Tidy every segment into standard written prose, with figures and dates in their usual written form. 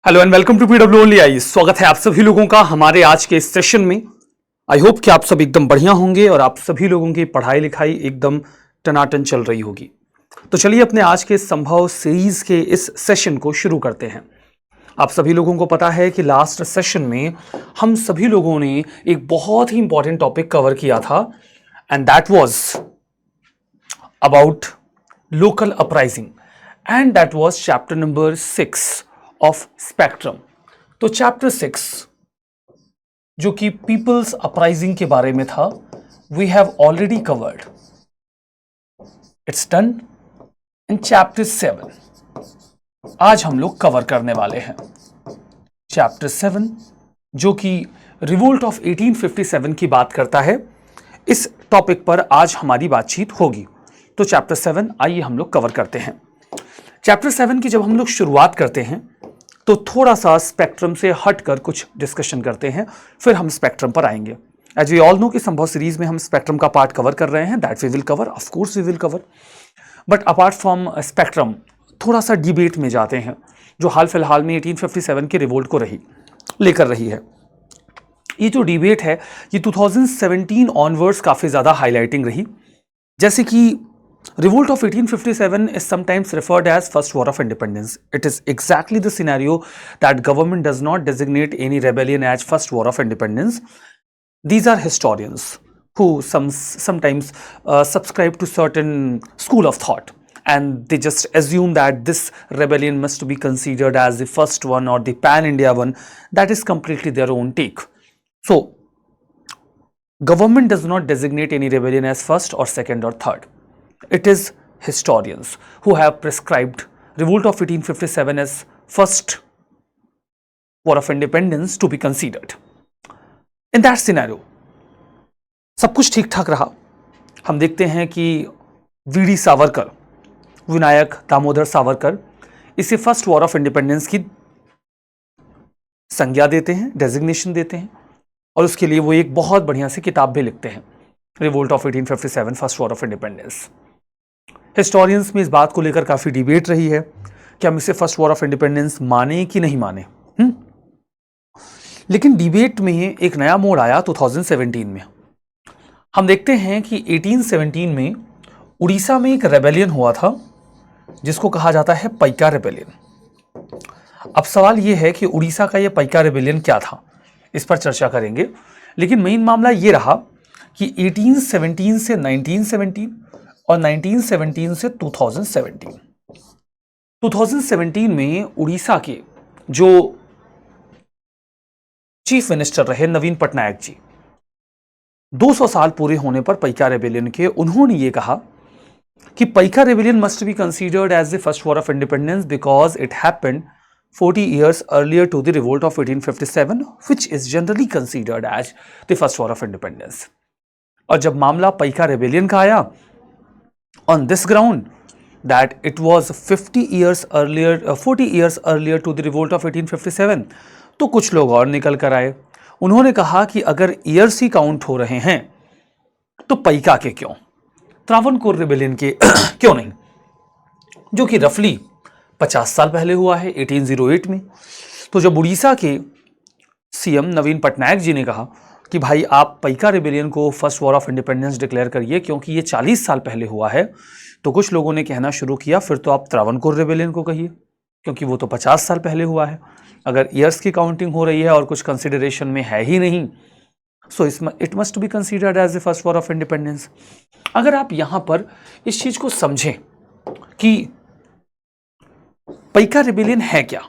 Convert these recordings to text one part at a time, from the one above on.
Hello and welcome to PW only I. स्वागत है आप सभी लोगों का हमारे आज के इस सेशन में। आई होप कि आप सब एकदम बढ़िया होंगे और आप सभी लोगों की पढ़ाई लिखाई एकदम टनाटन चल रही होगी। तो चलिए अपने आज के संभव सीरीज के इस सेशन को शुरू करते हैं। आप सभी लोगों को पता है कि लास्ट सेशन में हम सभी लोगों ने एक बहुत ही इंपॉर्टेंट टॉपिक कवर किया था and that was about local uprising and that was chapter number 6 of spectrum. तो चैप्टर 6 जो कि पीपल्स अपराइजिंग के बारे में था, we have already covered. It's done. In chapter 7 आज हम लोग कवर करने वाले हैं चैप्टर 7 जो कि रिवोल्ट ऑफ 1857 की बात करता है। इस टॉपिक पर आज हमारी बातचीत होगी। तो चैप्टर 7 आइए हम लोग कवर करते हैं। चैप्टर 7 की जब हम लोग शुरुआत करते हैं तो थोड़ा सा स्पेक्ट्रम से हटकर कुछ डिस्कशन करते हैं, फिर हम स्पेक्ट्रम पर आएंगे। एज वी ऑल नो कि संभव सीरीज में हम स्पेक्ट्रम का पार्ट कवर कर रहे हैं, that we will cover, of course we will cover. But apart from spectrum थोड़ा सा डिबेट में जाते हैं जो हाल फिलहाल में 1857 के रिवोल्ट को लेकर रही है। ये जो डिबेट है ये 2017 ऑनवर्ड्स काफ़ी ज़्यादा हाईलाइटिंग रही। जैसे कि Revolt of 1857 is sometimes referred as First War of Independence. It is exactly the scenario that government does not designate any rebellion as First War of Independence. These are historians who sometimes subscribe to certain school of thought, and they just assume that this rebellion must be considered as the first one or the pan-India one. That is completely their own take. So, government does not designate any rebellion as first or second or third. It is historians who have prescribed Revolt of 1857 as first war of independence to be considered. In that scenario, सब कुछ ठीक ठाक रहा। हम देखते हैं कि VD Savarkar, Vinayak Damodar Savarkar इसे फर्स्ट वॉर ऑफ इंडिपेंडेंस की संज्ञा देते हैं, डेजिग्नेशन देते हैं, और उसके लिए वो एक बहुत बढ़िया सी किताब भी लिखते हैं, revolt of 1857 first war of independence. Historians में इस बात को लेकर काफ़ी डिबेट रही है कि हम इसे फर्स्ट वॉर ऑफ इंडिपेंडेंस माने कि नहीं माने। लेकिन डिबेट में एक नया मोड़ आया 2017 में। हम देखते हैं कि 1817 में उड़ीसा में एक रेबेलियन हुआ था जिसको कहा जाता है पैका रेबेलियन। अब सवाल यह है कि उड़ीसा का यह पैका रेबेलियन क्या था, इस पर चर्चा करेंगे। लेकिन मेन मामला यह रहा कि 1817 से 1917 और 1917 से 2017 में उड़ीसा के जो चीफ मिनिस्टर रहे नवीन पटनायक जी, 200 साल पूरे होने पर पैका रेबेलियन के, उन्होंने ये कहा कि Paika rebellion must be considered as the first war of independence because it happened 40 years earlier to the revolt of 1857 which is generally considered as the first war of independence. और जब मामला पैका रेबेलियन का आया, on this ground that it was 40 years earlier to the revolt of 1857, तो कुछ लोग और निकल कर आए। उन्होंने कहा कि अगर ईयर्स ही काउंट हो रहे हैं तो पैका के क्यों, त्रावणकोर रेबेलियन के क्यों नहीं, जो कि रफली 50 साल पहले हुआ है 1808 में। तो जब उड़ीसा के सीएम नवीन पटनायक जी ने कहा कि भाई आप पैका रेबेलियन को first war of independence declare करिए क्योंकि ये 40 साल पहले हुआ है, तो कुछ लोगों ने कहना शुरू किया फिर तो आप त्रावणकोर रेबेलियन को कहिए क्योंकि वो तो 50 साल पहले हुआ है। अगर ईयर्स की काउंटिंग हो रही है और कुछ कंसिडरेशन में है ही नहीं, so it must be considered as the first war of independence. अगर आप यहाँ पर इस चीज को समझें कि पैका रेबेलियन है क्या,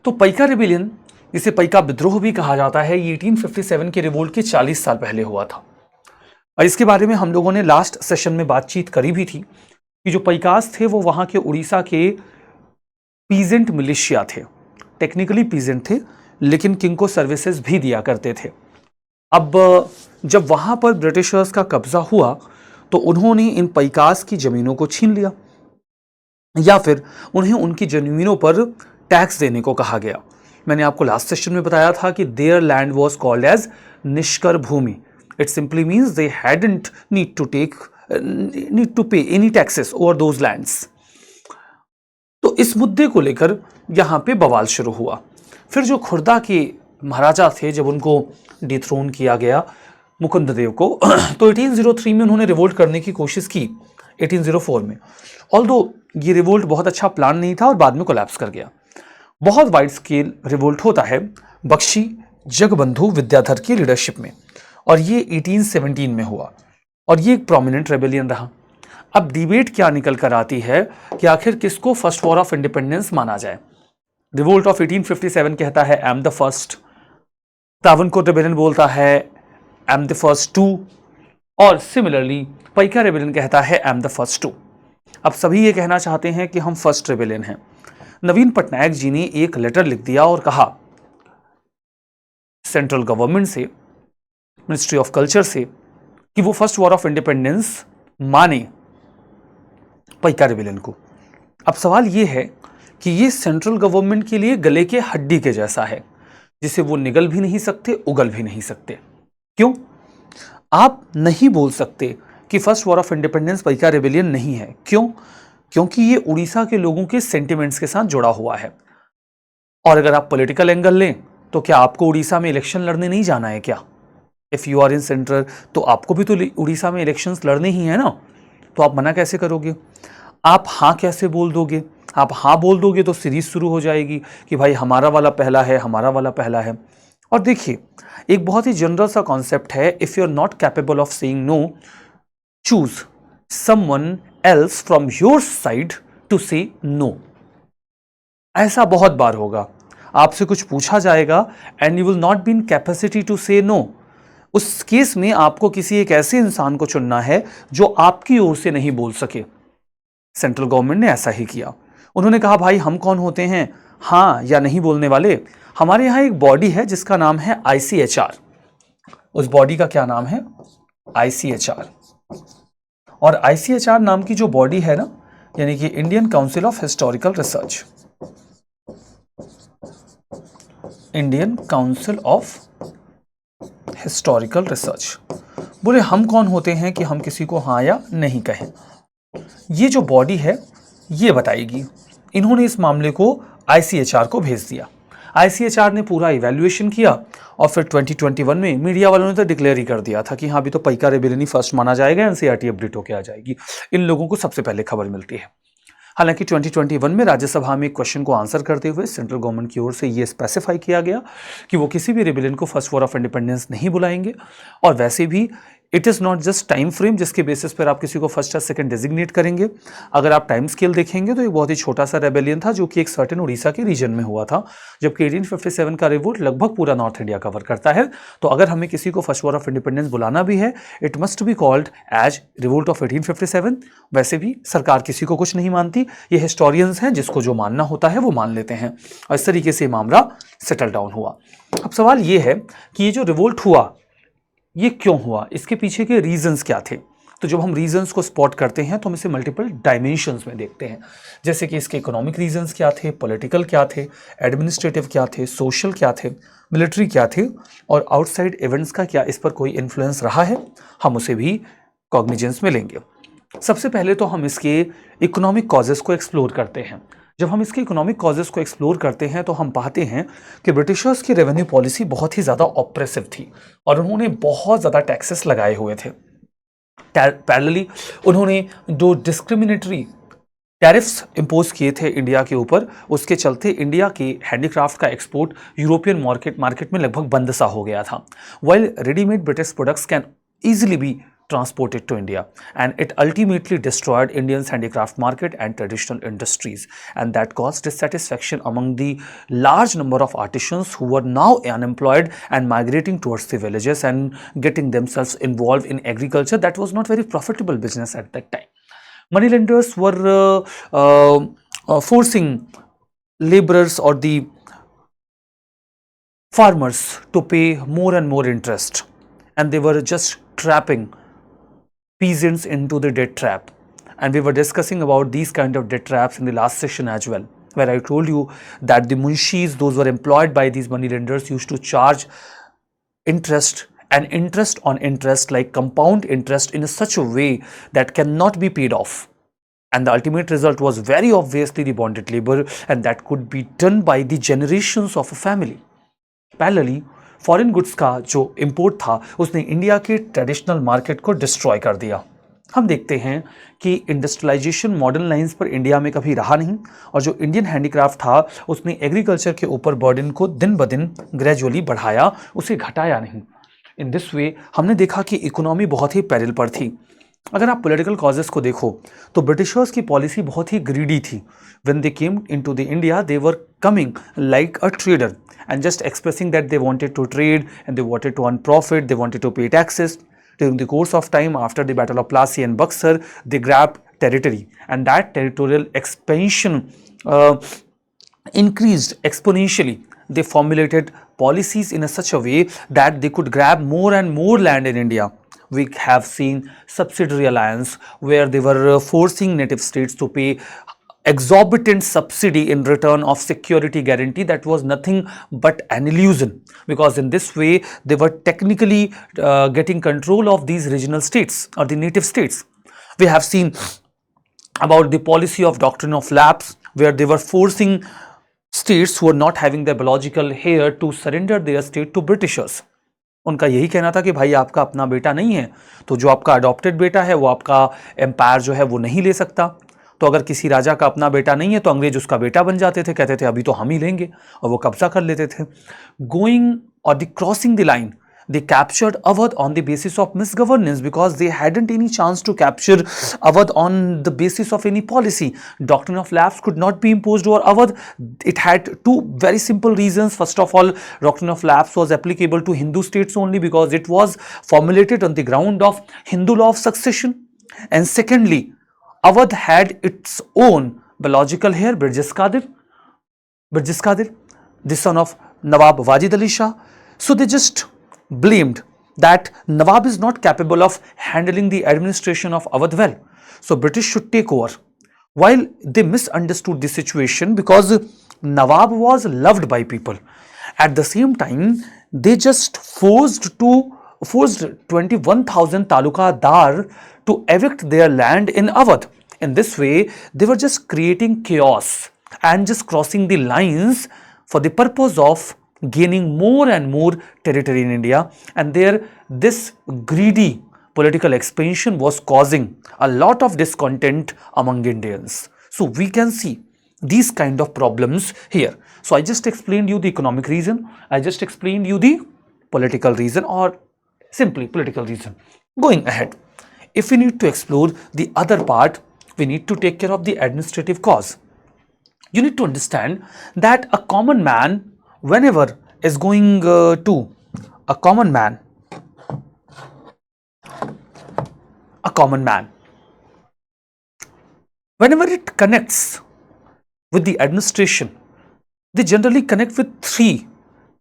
तो पैका रेबेलियन, जिसे पैका विद्रोह भी कहा जाता है, ये 1857 के रिवोल्ट के 40 साल पहले हुआ था। और इसके बारे में हम लोगों ने लास्ट सेशन में बातचीत करी भी थी कि जो पैकास थे वो वहां के उड़ीसा के पीजेंट मिलिशिया थे, टेक्निकली पीजेंट थे लेकिन किंग को सर्विसेज भी दिया करते थे। अब जब वहां पर ब्रिटिशर्स का कब्जा हुआ तो उन्होंने इन पैकास की जमीनों को छीन लिया या फिर उन्हें उनकी जमीनों पर टैक्स देने को कहा गया। मैंने आपको लास्ट सेशन में बताया था कि there land was called as निष्कर भूमि। It simply means they hadn't need to pay any taxes over those lands. तो तो इस मुद्दे को लेकर यहाँ पे बवाल शुरू हुआ। फिर जो खुर्दा के महाराजा थे, जब उनको डिथ्रोन किया गया मुकुंद देव को, तो 1803 में उन्होंने रिवोल्ट करने की कोशिश की 1804 में। ऑल्दो ये रिवोल्ट बहुत अच्छा प्लान नहीं था और बाद में कोलैप्स कर गया। बहुत वाइड स्केल रिवोल्ट होता है बख्शी जगबंधु विद्याधर की लीडरशिप में, और ये 1817 में हुआ और ये एक प्रोमिनेंट रेबेलियन रहा। अब डिबेट क्या निकल कर आती है कि आखिर किसको फर्स्ट वॉर ऑफ इंडिपेंडेंस माना जाए। रिवोल्ट ऑफ 1857 कहता है I am the first, Travancore rebellion बोलता है I am the first too, और सिमिलरली पैका रेबेलियन कहता है I am the first too. अब सभी ये कहना चाहते हैं कि हम फर्स्ट रेबेलियन हैं। नवीन पटनायक जी ने एक लेटर लिख दिया और कहा सेंट्रल गवर्नमेंट से, मिनिस्ट्री ऑफ कल्चर से, कि वो फर्स्ट वॉर ऑफ इंडिपेंडेंस माने पैका रेबेलियन को। अब सवाल ये है कि ये सेंट्रल गवर्नमेंट के लिए गले के हड्डी के जैसा है, जिसे वो निगल भी नहीं सकते, उगल भी नहीं सकते। क्यों? आप नहीं बोल सकते कि first war of independence Paika rebellion नहीं है। क्यों? क्योंकि ये उड़ीसा के लोगों के सेंटिमेंट्स के साथ जुड़ा हुआ है। और अगर आप पॉलिटिकल एंगल लें तो क्या आपको उड़ीसा में इलेक्शन लड़ने नहीं जाना है क्या? If you are in central तो आपको भी तो उड़ीसा में इलेक्शंस लड़ने ही है ना, तो आप मना कैसे करोगे? आप हाँ कैसे बोल दोगे? आप हाँ बोल दोगे तो सीरीज शुरू हो जाएगी कि भाई हमारा वाला पहला है, हमारा वाला पहला है। और देखिए, एक बहुत ही जनरल सा कॉन्सेप्ट है, if you are not capable of saying no, choose someone else from your side to say no. ऐसा बहुत बार होगा, आपसे कुछ पूछा जाएगा and you will not be in capacity to say no. उस केस में आपको किसी एक ऐसे इंसान को चुनना है जो आपकी ओर से नहीं बोल सके। सेंट्रल गवर्नमेंट ने ऐसा ही किया। उन्होंने कहा भाई हम कौन होते हैं हाँ या नहीं बोलने वाले? हमारे यहाँ एक बॉडी है जिसका नाम है ICHR। उस बॉडी का क्या नाम है? ICHR। और ICHR नाम की जो बॉडी है ना, यानी कि Indian council of historical research, Indian council of historical research, बोले हम कौन होते हैं कि हम किसी को हाँ या नहीं कहें। ये जो बॉडी है ये बताएगी। इन्होंने इस मामले को ICHR को भेज दिया। ICHR ने पूरा इवैल्यूएशन किया और फिर 2021 में मीडिया वालों ने तो डिक्लेयर ही कर दिया था कि हाँ अभी तो पैका रेबेलियन ही फर्स्ट माना जाएगा, NCERT अपडेट होकर आ जाएगी। इन लोगों को सबसे पहले खबर मिलती है। हालांकि 2021 में राज्यसभा में एक क्वेश्चन को आंसर करते हुए सेंट्रल गवर्नमेंट की ओर से ये स्पेसिफाई किया गया कि वो किसी भी रेबेलियन को फर्स्ट वॉर ऑफ इंडिपेंडेंस नहीं बुलाएंगे। और वैसे भी it is not just time frame जिसके बेसिस पर आप किसी को फर्स्ट या सेकंड डेजिग्नेट करेंगे। अगर आप टाइम स्केल देखेंगे तो एक बहुत ही छोटा सा रेबेलियन था जो कि एक सर्टेन उड़ीसा के रीजन में हुआ था, जबकि 1857 का रिवोल्ट लगभग पूरा नॉर्थ इंडिया कवर करता है। तो अगर हमें किसी को फर्स्ट वॉर ऑफ इंडिपेंडेंस बुलाना भी है, it must be called as revolt of 1857। वैसे भी सरकार किसी को कुछ नहीं मानती, ये हिस्टोरियंस हैं, जिसको जो मानना होता है वो मान लेते हैं। और इस तरीके से मामला सेटल डाउन हुआ। अब सवाल ये है कि ये जो रिवोल्ट हुआ ये क्यों हुआ, इसके पीछे के रीजंस क्या थे। तो जब हम रीजंस को स्पॉट करते हैं तो हम इसे मल्टीपल डायमेंशंस में देखते हैं, जैसे कि इसके इकोनॉमिक रीजंस क्या थे, पॉलिटिकल क्या थे, एडमिनिस्ट्रेटिव क्या थे, सोशल क्या थे, मिलिट्री क्या थे, और आउटसाइड इवेंट्स का क्या इस पर कोई इन्फ्लुएंस रहा है, हम उसे भी कॉग्निजेंस में लेंगे। सबसे पहले तो हम इसके इकोनॉमिक कॉजेस को एक्सप्लोर करते हैं। जब हम इसके इकोनॉमिक कॉजेस को एक्सप्लोर करते हैं तो हम पाते हैं कि ब्रिटिशर्स की रेवेन्यू पॉलिसी बहुत ही ज़्यादा ऑप्रेसिव थी और उन्होंने बहुत ज़्यादा टैक्सेस लगाए हुए थे। पैरेलली उन्होंने जो डिस्क्रिमिनेटरी टैरिफ्स इम्पोज किए थे इंडिया के ऊपर, उसके चलते इंडिया के हैंडीक्राफ्ट का एक्सपोर्ट यूरोपियन मार्केट में लगभग बंद सा हो गया था। While readymade British products can easily B transported to India, and it ultimately destroyed Indians' handicraft market and traditional industries, and that caused dissatisfaction among the large number of artisans who were now unemployed and migrating towards the villages and getting themselves involved in agriculture. That was not very profitable business at that time. Moneylenders were forcing laborers or the farmers to pay more and more interest, and they were just trapping peasants into the debt trap. And we were discussing about these kind of debt traps in the last session as well, where I told you that the munshis, those were employed by these money lenders, used to charge interest and interest on interest, like compound interest, in such a way that cannot be paid off. And the ultimate result was very obviously the bonded labor, and that could be done by the generations of a family. Parallelly, foreign goods का जो import था उसने India के traditional market को destroy कर दिया। हम देखते हैं कि इंडस्ट्रियलाइजेशन मॉडर्न लाइंस पर इंडिया में कभी रहा नहीं, और जो इंडियन हैंडीक्राफ्ट था उसने एग्रीकल्चर के ऊपर बर्डन को दिन ब दिन ग्रेजुअली बढ़ाया, उसे घटाया नहीं। इन दिस वे हमने देखा कि इकोनॉमी बहुत ही पैरल पर थी। अगर आप पॉलिटिकल कॉजेस को देखो तो ब्रिटिशर्स की पॉलिसी बहुत ही ग्रीडी थी। When they came into the India they were coming like a trader and just expressing that they wanted to trade and they wanted to earn profit, they wanted to pay taxes. During the course of time, after the Battle of Plassey and Buxar, they grabbed territory, and that territorial expansion increased exponentially. They formulated policies in such a way that they could grab more and more land in India. We have seen subsidiary alliance where they were forcing native states to pay exorbitant subsidy in return of security guarantee that was nothing but an illusion, because in this way they were technically getting control of these regional states or the native states. We have seen about the policy of doctrine of lapse, where they were forcing states who were not having their biological heir to surrender their state to Britishers. उनका यही कहना था कि भाई आपका अपना बेटा नहीं है, तो जो आपका अडॉप्टेड बेटा है वो आपका एम्पायर जो है वो नहीं ले सकता। तो अगर किसी राजा का अपना बेटा नहीं है तो अंग्रेज उसका बेटा बन जाते थे, कहते थे अभी तो हम ही लेंगे, और वो कब्जा कर लेते थे। गोइंग और the crossing the line, they captured Awadh on the basis of misgovernance, because they hadn't any chance to capture Awadh on the basis of any policy. Doctrine of lapse could not be imposed over Awadh. It had two very simple reasons. First of all, doctrine of lapse was applicable to Hindu states only because it was formulated on the ground of Hindu law of succession. And secondly, Awadh had its own biological heir, Birjis Qadir, the son of Nawab Wajid Ali Shah. So they just blamed that Nawab is not capable of handling the administration of Awadh well, so British should take over. While they misunderstood the situation, because Nawab was loved by people, at the same time they just forced 21,000 talukadar to evict their land in Awadh. In this way, they were just creating chaos and just crossing the lines for the purpose of gaining more and more territory in India, and this greedy political expansion was causing a lot of discontent among Indians. So we can see these kind of problems here. So I just explained you the economic reason, I just explained you the political reason, or simply political reason. Going ahead, if we need to explore the other part, we need to take care of the administrative cause. You need to understand that a common man, whenever is going to a common man, whenever it connects with the administration, they generally connect with three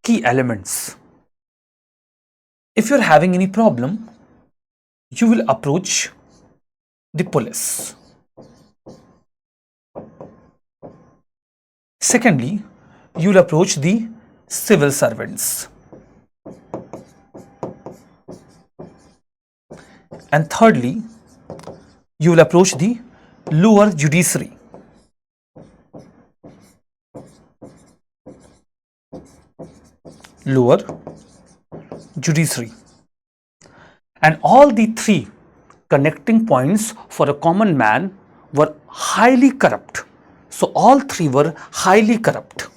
key elements. If you're having any problem, you will approach the police. Secondly, you will approach the civil servants. And thirdly, you will approach the lower judiciary. And all the three connecting points for a common man were highly corrupt. So all three were highly corrupt.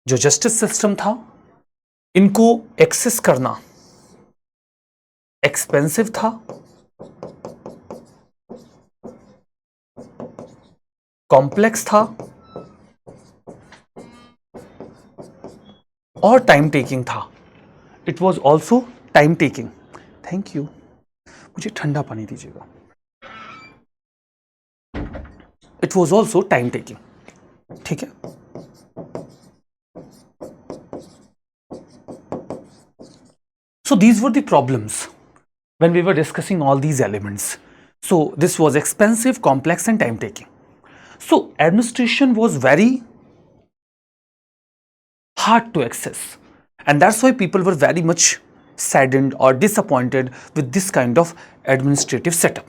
जो justice system था, इनको access करना expensive था, complex था और time taking था. It was also time taking. Thank you. मुझे ठंडा पानी दीजिएगा. It was also time taking. ठीक है. So these were the problems when we were discussing all these elements. So this was expensive, complex and time taking. So administration was very hard to access, and that's why people were very much saddened or disappointed with this kind of administrative setup.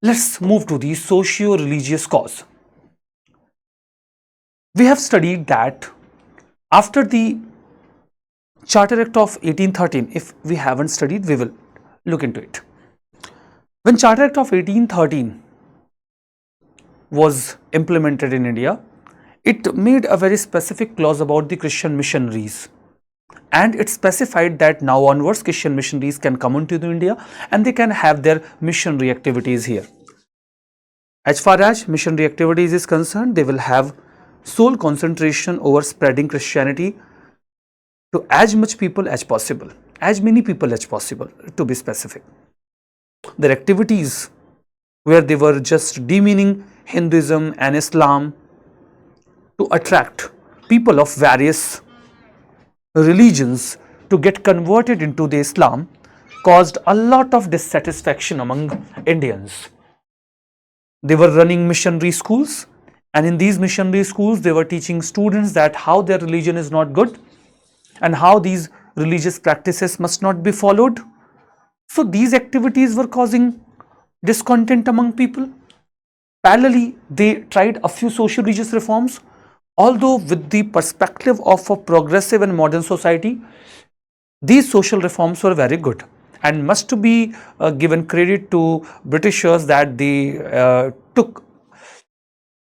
Let's move to the socio-religious cause. We have studied that after the Charter Act of 1813, if we haven't studied, we will look into it. When Charter Act of 1813 was implemented in India, it made a very specific clause about the Christian missionaries, and it specified that now onwards Christian missionaries can come into India and they can have their missionary activities here. As far as missionary activities is concerned, they will have sole concentration over spreading Christianity to as much people as possible, as many people as possible, to be specific. Their activities where they were just demeaning Hinduism and Islam to attract people of various religions to get converted into the Islam caused a lot of dissatisfaction among Indians. They were running missionary schools, and in these missionary schools they were teaching students that how their religion is not good and how these religious practices must not be followed. So these activities were causing discontent among people. Parallelly, they tried a few social religious reforms, although with the perspective of a progressive and modern society, these social reforms were very good and must be given credit to Britishers that they took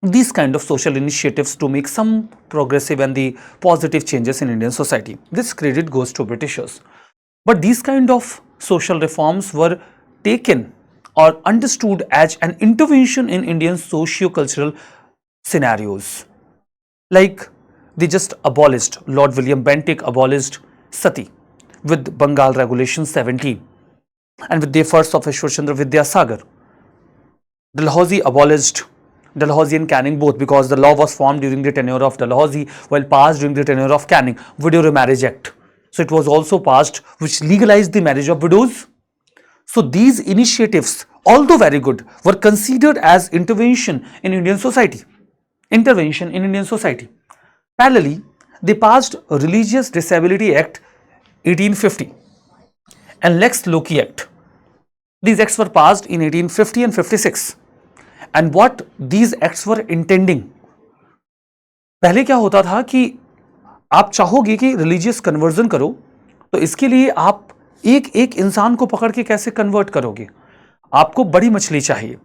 these kind of social initiatives to make some progressive and the positive changes in Indian society. This credit goes to Britishers. But these kind of social reforms were taken or understood as an intervention in Indian socio-cultural scenarios. Like they just abolished, Lord William Bentinck abolished sati with Bengal Regulation 17 and with the efforts of Ishwar Chandra Vidyasagar. Dalhousie abolished, Dalhousie and Canning both, because the law was formed during the tenure of Dalhousie while passed during the tenure of Canning, Widow Remarriage Act. So it was also passed which legalized the marriage of widows. So these initiatives, although very good, were considered as intervention in Indian society. Parallelly, they passed Religious Disability Act 1850 and Lex Loci Act. These acts were passed in 1850 and 56. And what these acts were intending, पहले क्या होता था कि आप चाहोगे कि religious conversion करो, तो इसके लिए आप एक एक इंसान को पकड़ के कैसे कन्वर्ट करोगे? आपको बड़ी मछली चाहिए,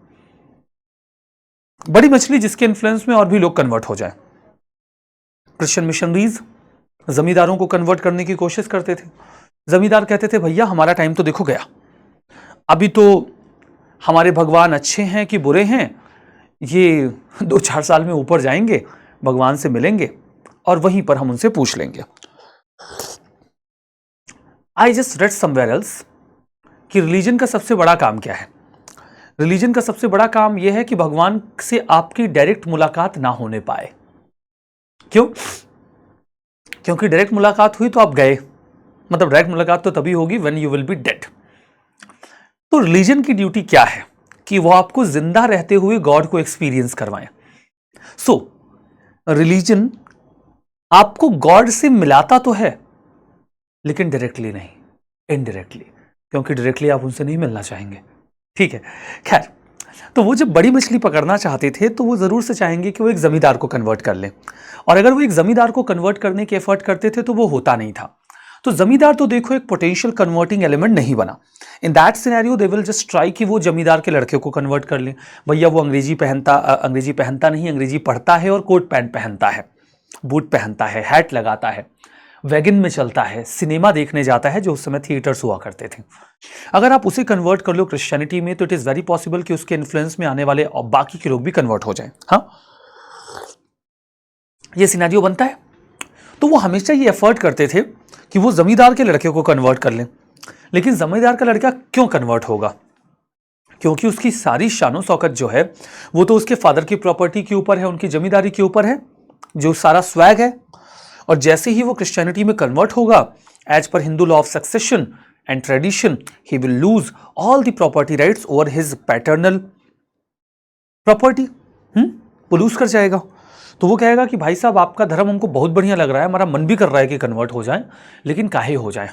बड़ी मछली जिसके इन्फ्लुएंस में और भी लोग कन्वर्ट हो जाए। क्रिश्चियन मिशनरीज जमींदारों को कन्वर्ट करने की कोशिश करते थे। जमींदार कहते थे भैया हमारा टाइम तो देखो गया, अभी तो हमारे भगवान अच्छे हैं कि बुरे हैं, ये 2-4 साल में ऊपर जाएंगे, भगवान से मिलेंगे और वहीं पर हम उनसे पूछ लेंगे। I just read somewhere else कि रिलीजन का सबसे बड़ा काम क्या है? रिलीजन का सबसे बड़ा काम यह है कि भगवान से आपकी डायरेक्ट मुलाकात ना होने पाए। क्यों? क्योंकि डायरेक्ट मुलाकात हुई तो आप गए, मतलब डायरेक्ट मुलाकात तो तभी होगी when you will be dead. तो रिलीजन की ड्यूटी क्या है कि वो आपको जिंदा रहते हुए गॉड को एक्सपीरियंस करवाएं। सो रिलीजन आपको गॉड से मिलाता तो है लेकिन डायरेक्टली नहीं, इनडायरेक्टली, क्योंकि डायरेक्टली आप उनसे नहीं मिलना चाहेंगे। ठीक है, खैर, तो वो जब बड़ी मछली पकड़ना चाहते थे तो वो जरूर से चाहेंगे कि वो एक जमींदार को कन्वर्ट कर लें, और अगर वो एक जमींदार को कन्वर्ट करने के एफर्ट करते थे तो वो होता नहीं था। तो जमींदार तो देखो एक पोटेंशियल कन्वर्टिंग एलिमेंट नहीं बना। In that scenario they will just try कि वो जमींदार के लड़के को कन्वर्ट कर लें। भैया वो अंग्रेजी पहनता नहीं, अंग्रेजी पढ़ता है और कोट पैंट पहनता है, बूट पहनता है, हैट लगाता है, वैगन में चलता है, सिनेमा देखने जाता है, जो उस समय थिएटर्स हुआ करते थे। अगर आप उसे कन्वर्ट कर लो क्रिश्चियनिटी में तो इट इज वेरी पॉसिबल कि उसके इन्फ्लुएंस में आने वाले और बाकी के लोग भी कन्वर्ट हो जाएं। हाँ, ये सिनेरियो बनता है। तो वो हमेशा ये एफर्ट करते थे कि वो जमींदार के लड़के को कन्वर्ट कर लें। लेकिन जमींदार का लड़का क्यों कन्वर्ट होगा? क्योंकि उसकी सारी शानो शौकत जो है वो तो उसके फादर की प्रॉपर्टी के ऊपर है, उनकी जमींदारी के ऊपर है, जो सारा स्वैग है। और जैसे ही वो क्रिश्चियनिटी में कन्वर्ट होगा, एज पर Hindu law of succession and tradition, he will lose all the property rights over his paternal property. वो लूज कर जाएगा। तो वो कहेगा कि भाई साहब आपका धर्म हमको बहुत बढ़िया लग रहा है, हमारा मन भी कर रहा है कि कन्वर्ट हो जाए, लेकिन काहे हो जाए,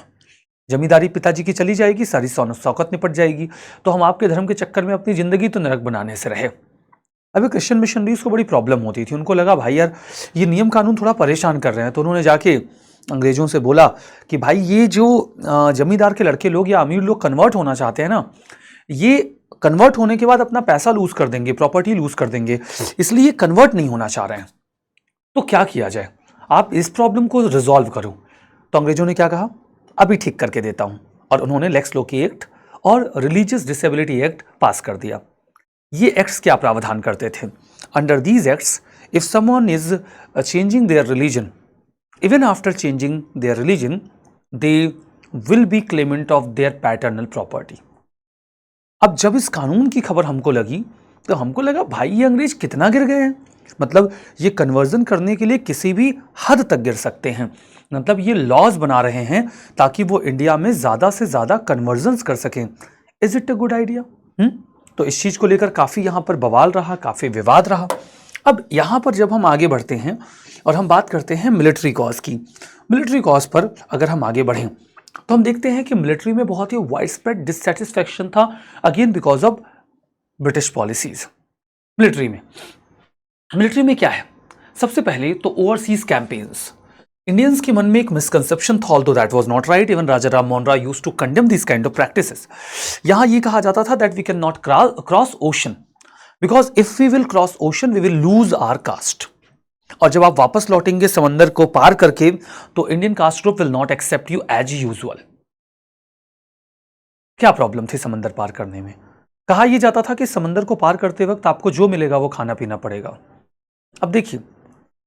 जमींदारी पिताजी की चली जाएगी, सारी शौकत निपट जाएगी, तो हम आपके धर्म के चक्कर में अपनी जिंदगी तो नरक बनाने से रहे। अभी क्रिश्चियन मिशनरीज को बड़ी प्रॉब्लम होती थी, उनको लगा भाई यार ये नियम कानून थोड़ा परेशान कर रहे हैं, तो उन्होंने जाके अंग्रेजों से बोला कि भाई ये जो जमींदार के लड़के लोग या अमीर लोग कन्वर्ट होना चाहते हैं ना, ये कन्वर्ट होने के बाद अपना पैसा लूज कर देंगे, प्रॉपर्टी लूज कर देंगे, इसलिए ये कन्वर्ट नहीं होना चाह रहे हैं। तो क्या किया जाए, आप इस प्रॉब्लम को रिजॉल्व करो। तो अंग्रेजों ने क्या कहा, अभी ठीक करके देता हूं, और उन्होंने लेक्स लोकी एक्ट और रिलीजियस डिसेबिलिटी एक्ट पास कर दिया। ये एक्ट्स क्या प्रावधान करते थे? Under these acts if someone is changing their religion, even after changing their religion, they will be Clement of their paternal property. अब जब इस कानून की खबर हमको लगी तो हमको लगा भाई ये अंग्रेज कितना गिर गए हैं, मतलब ये कन्वर्जन करने के लिए किसी भी हद तक गिर सकते हैं, मतलब ये लॉज बना रहे हैं ताकि वो इंडिया में ज्यादा से ज्यादा कन्वर्जन्स कर सकें। Is it a good idea? तो इस चीज को लेकर काफी यहां पर बवाल रहा, काफी विवाद रहा। अब यहां पर जब हम आगे बढ़ते हैं और हम बात करते हैं मिलिट्री कॉज की, मिलिट्री कॉज पर अगर हम आगे बढ़ें तो हम देखते हैं कि मिलिट्री में बहुत ही वाइड स्प्रेड डिससेटिस्फैक्शन था, again because of British policies. Military में क्या है, सबसे पहले तो ओवरसीज कैंपेन्स। इंडियंस के मन में एक मिसकंसेप्शन था, although that was not right, even Raja Ram Mohan Roy used to condemn this kind of practices. यहां ये कहा जाता था that we can not cross ocean, because if we will cross ocean we will lose our caste, और जब आप वापस लौटेंगे समंदर को पार करके तो Indian caste group will not accept you as usual. क्या प्रॉब्लम थी समंदर पार करने में? कहा यह जाता था कि समंदर को पार करते वक्त आपको जो मिलेगा वो खाना पीना पड़ेगा। अब देखिए,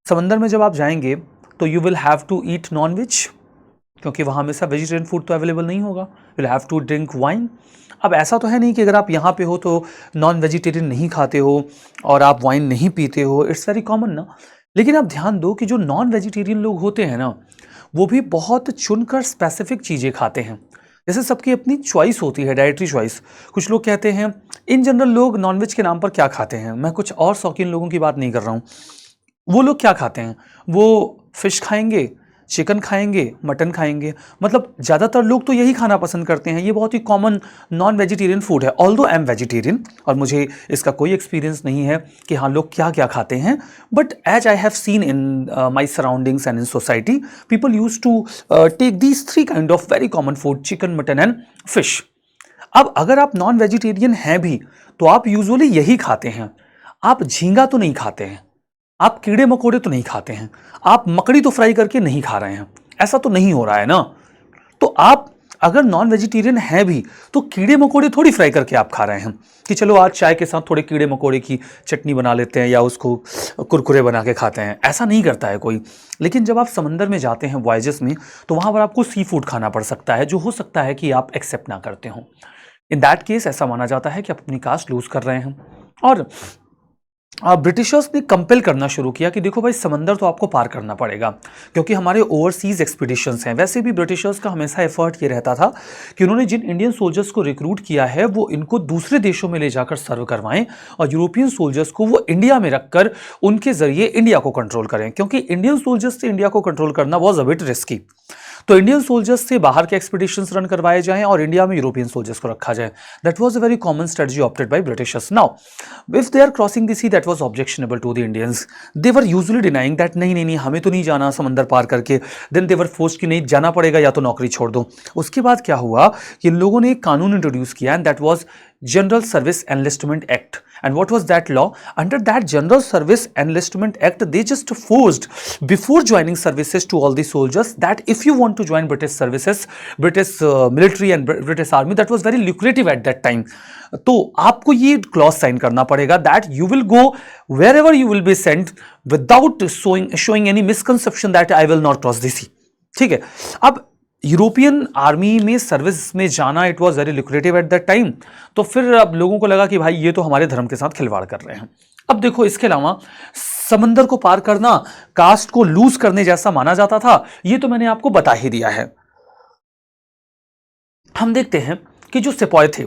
समंदर में जब आप जाएंगे तो you will have to eat non veg, क्योंकि वहां हमेशा वेजिटेरियन फूड तो अवेलेबल नहीं होगा। Will have to drink wine. अब ऐसा तो है नहीं कि अगर आप यहाँ पे हो तो नॉन वेजिटेरियन नहीं खाते हो और आप वाइन नहीं पीते हो, इट्स वेरी कॉमन ना। लेकिन आप ध्यान दो कि जो नॉन वेजिटेरियन लोग होते हैं ना, वो भी बहुत चुनकर स्पेसिफिक चीज़ें खाते हैं। जैसे सबकी अपनी चॉइस होती है, डाइटरी चॉइस। कुछ लोग कहते हैं, इन जनरल लोग नॉनवेज के नाम पर क्या खाते हैं, मैं कुछ और शौकीन लोगों की बात नहीं कर रहा हूँ, वो लोग क्या खाते हैं, वो फिश खाएंगे, चिकन खाएंगे, मटन खाएंगे, मतलब ज़्यादातर लोग तो यही खाना पसंद करते हैं। ये बहुत ही कॉमन नॉन वेजिटेरियन फूड है। ऑल्दो आई एम वेजिटेरियन और मुझे इसका कोई एक्सपीरियंस नहीं है कि हाँ लोग क्या क्या खाते हैं, but as I have seen in my surroundings and in society, people use to take these three kind of very common food, chicken, mutton and fish. अब अगर आप नॉन वेजिटेरियन हैं भी तो आप यूजुअली यही खाते हैं। आप झींगा तो नहीं खाते हैं, आप कीड़े मकोड़े तो नहीं खाते हैं, आप मकड़ी तो फ्राई करके नहीं खा रहे हैं, ऐसा तो नहीं हो रहा है ना। तो आप अगर नॉन वेजिटेरियन हैं भी तो कीड़े मकोड़े थोड़ी फ्राई करके आप खा रहे हैं कि चलो आज चाय के साथ थोड़े कीड़े मकोड़े की चटनी बना लेते हैं या उसको कुरकुरे बना के खाते हैं, ऐसा नहीं करता है कोई। लेकिन जब आप समंदर में जाते हैं वॉयजेस में, तो वहां पर आपको सी फूड खाना पड़ सकता है, जो हो सकता है कि आप एक्सेप्ट ना करते हो। इन दैट केस ऐसा माना जाता है कि आप अपनी कास्ट लूज कर रहे हैं। और ब्रिटिशर्स ने कंपेल करना शुरू किया कि देखो भाई समंदर तो आपको पार करना पड़ेगा, क्योंकि हमारे ओवरसीज एक्सपीडिशंस हैं। वैसे भी ब्रिटिशर्स का हमेशा एफर्ट ये रहता था कि उन्होंने जिन इंडियन सोल्जर्स को रिक्रूट किया है वो इनको दूसरे देशों में ले जाकर सर्व करवाएं और यूरोपियन सोल्जर्स को वो इंडिया में रखकर उनके जरिए इंडिया को कंट्रोल करें, क्योंकि इंडियन सोल्जर्स से इंडिया को कंट्रोल करना वॉज अ बिट रिस्की। तो इंडियन सोल्जर्स से बाहर के एक्सपीडिशंस रन करवाए जाएं और इंडिया में यूरोपियन सोल्जर्स को रखा जाए। That was a very common strategy opted by Britishers. Now if they are crossing the sea, that was objectionable to the Indians. They were usually denying that नहीं नहीं नहीं हमें तो नहीं जाना समंदर पार करके। देन दे वर फोर्स्ड कि नहीं जाना पड़ेगा या तो नौकरी छोड़ दो। उसके बाद क्या हुआ कि इन लोगों ने एक कानून इंट्रोड्यूस किया and that was General Service Enlistment Act. And what was that law? Under that General Service Enlistment Act, they just forced before joining services to all the soldiers that if you want to join British services, British military and British army, that was very lucrative at that time. तो आपको ये clause sign करना पड़ेगा that you will go wherever you will be sent without showing any misconception that I will not cross the sea. ठीक है। अब European army में service में जाना it was very lucrative eight that time. तो फिर अब लोगों को लगा कि भाई ये तो हमारे धर्म के साथ खिलवाड़ कर रहे हैं। अब देखो, इसके अलावा समंदर को पार करना कास्ट को लूज करने जैसा माना जाता था, ये तो मैंने आपको बता ही दिया है। हम देखते हैं कि जो सिपाही थे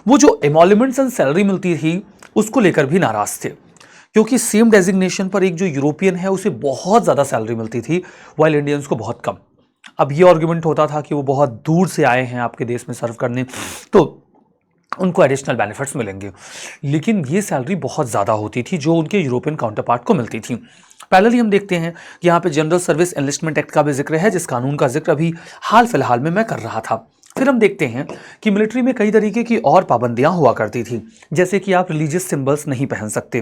वो जो एमोल्यूमेंट्स एंड सैलरी मिलती थी उसको लेकर भी नाराज थे, क्योंकि सेम डेजिग्नेशन पर एक जो यूरोपियन है उसे बहुत ज्यादा सैलरी मिलती थी वाइल इंडियंस को बहुत कम। अब ये आर्गुमेंट होता था कि वो बहुत दूर से आए हैं आपके देश में सर्व करने, तो उनको एडिशनल बेनिफिट्स मिलेंगे, लेकिन ये सैलरी बहुत ज़्यादा होती थी जो उनके यूरोपियन काउंटरपार्ट को मिलती थी। पैरेलली हम देखते हैं कि यहाँ पे जनरल सर्विस एनलिस्टमेंट एक्ट का भी जिक्र है, जिस कानून का जिक्र अभी हाल फिलहाल में मैं कर रहा था। फिर हम देखते हैं कि मिलिट्री में कई तरीके की और पाबंदियां हुआ करती थी, जैसे कि आप रिलीजियस सिंबल्स नहीं पहन सकते,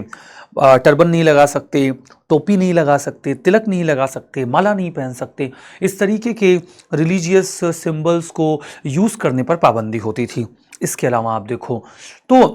टर्बन नहीं लगा सकते, टोपी नहीं लगा सकते, तिलक नहीं लगा सकते, माला नहीं पहन सकते। इस तरीके के रिलीजियस सिंबल्स को यूज़ करने पर पाबंदी होती थी। इसके अलावा आप देखो तो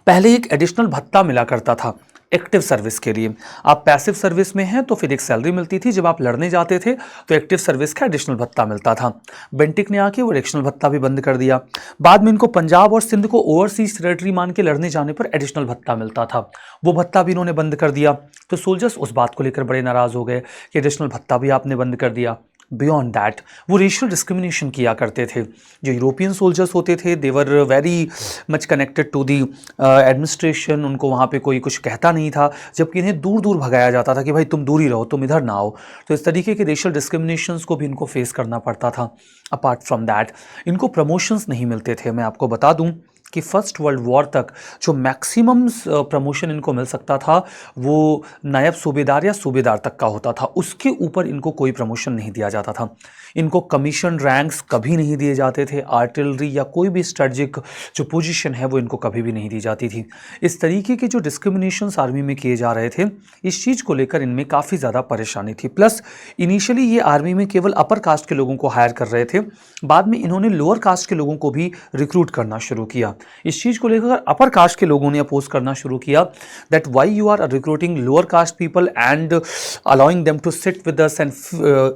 पहले एक एडिशनल भत्ता मिला करता था एक्टिव सर्विस के लिए। आप पैसिव सर्विस में हैं तो फिर एक सैलरी मिलती थी, जब आप लड़ने जाते थे तो एक्टिव सर्विस का एडिशनल भत्ता मिलता था। बेंटिक ने आके वो एडिशनल भत्ता भी बंद कर दिया। बाद में इनको पंजाब और सिंध को ओवरसीज टेरिटरी मान के लड़ने जाने पर एडिशनल भत्ता मिलता था, वो भत्ता भी इन्होंने बंद कर दिया। तो सोल्जर्स उस बात को लेकर बड़े नाराज हो गए कि एडिशनल भत्ता भी आपने बंद कर दिया। बियॉन्ड दैट वो रेशियल डिस्क्रिमिनेशन किया करते थे। जो यूरोपियन सोल्जर्स होते थे they were very much connected to the administration, उनको वहाँ पे कोई कुछ कहता नहीं था, जबकि इन्हें दूर दूर भगाया जाता था कि भाई तुम दूर ही रहो, तुम इधर ना आओ। तो इस तरीके के रेशियल डिस्क्रिमिनेशंस को भी इनको फेस करना पड़ता था। अपार्ट फ्रॉम दैट इनको प्रमोशंस नहीं मिलते थे। मैं आपको बता दूं कि फर्स्ट वर्ल्ड वॉर तक जो मैक्सिमम प्रमोशन इनको मिल सकता था वो नायब सूबेदार या सूबेदार तक का होता था, उसके ऊपर इनको कोई प्रमोशन नहीं दिया जाता था। इनको कमीशन रैंक्स कभी नहीं दिए जाते थे, आर्टिलरी या कोई भी स्ट्रेटजिक जो पोजीशन है वो इनको कभी भी नहीं दी जाती थी। इस तरीके के जो डिस्क्रिमिनेशंस आर्मी में किए जा रहे थे, इस चीज़ को लेकर इनमें काफ़ी ज़्यादा परेशानी थी। प्लस इनिशियली ये आर्मी में केवल अपर कास्ट के लोगों को हायर कर रहे थे, बाद में इन्होंने लोअर कास्ट के लोगों को भी रिक्रूट करना शुरू किया। इस चीज़ को लेकर अपर कास्ट के लोगों ने अपोज करना शुरू किया that why you are recruiting lower caste people and allowing them to sit with us and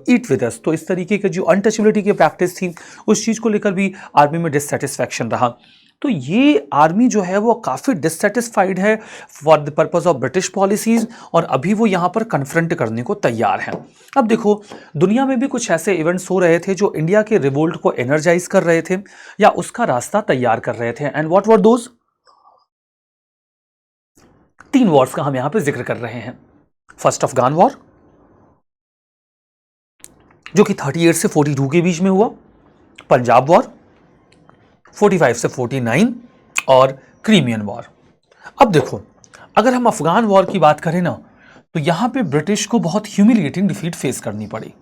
eat with us. तो इस तरीके की जो अनटचेबिलिटी की प्रैक्टिस थी उस चीज़ को लेकर भी आर्मी में डिससेटिस्फैक्शन रहा। तो ये आर्मी जो है वो काफ़ी डिससेटिस्फाइड है for the purpose of British policies, और अभी वो यहाँ पर कन्फ्रंट करने को तैयार हैं। अब देखो दुनिया में भी कुछ ऐसे इवेंट्स हो रहे थे जो इंडिया के रिवोल्ट को एनर्जाइज कर रहे थे या उसका रास्ता तैयार कर रहे थे। And what were those? 3 Wars का हम यहाँ पे जिक्र कर रहे हैं। फर्स्ट अफगान वॉर जो कि 38 से 42 के बीच में हुआ, पंजाब वॉर 45 से 49 और क्रीमियन वॉर। अब देखो अगर हम अफगान वॉर की बात करें ना तो यहां पे ब्रिटिश को बहुत ह्यूमिलिएटिंग डिफीट फेस करनी पड़ी।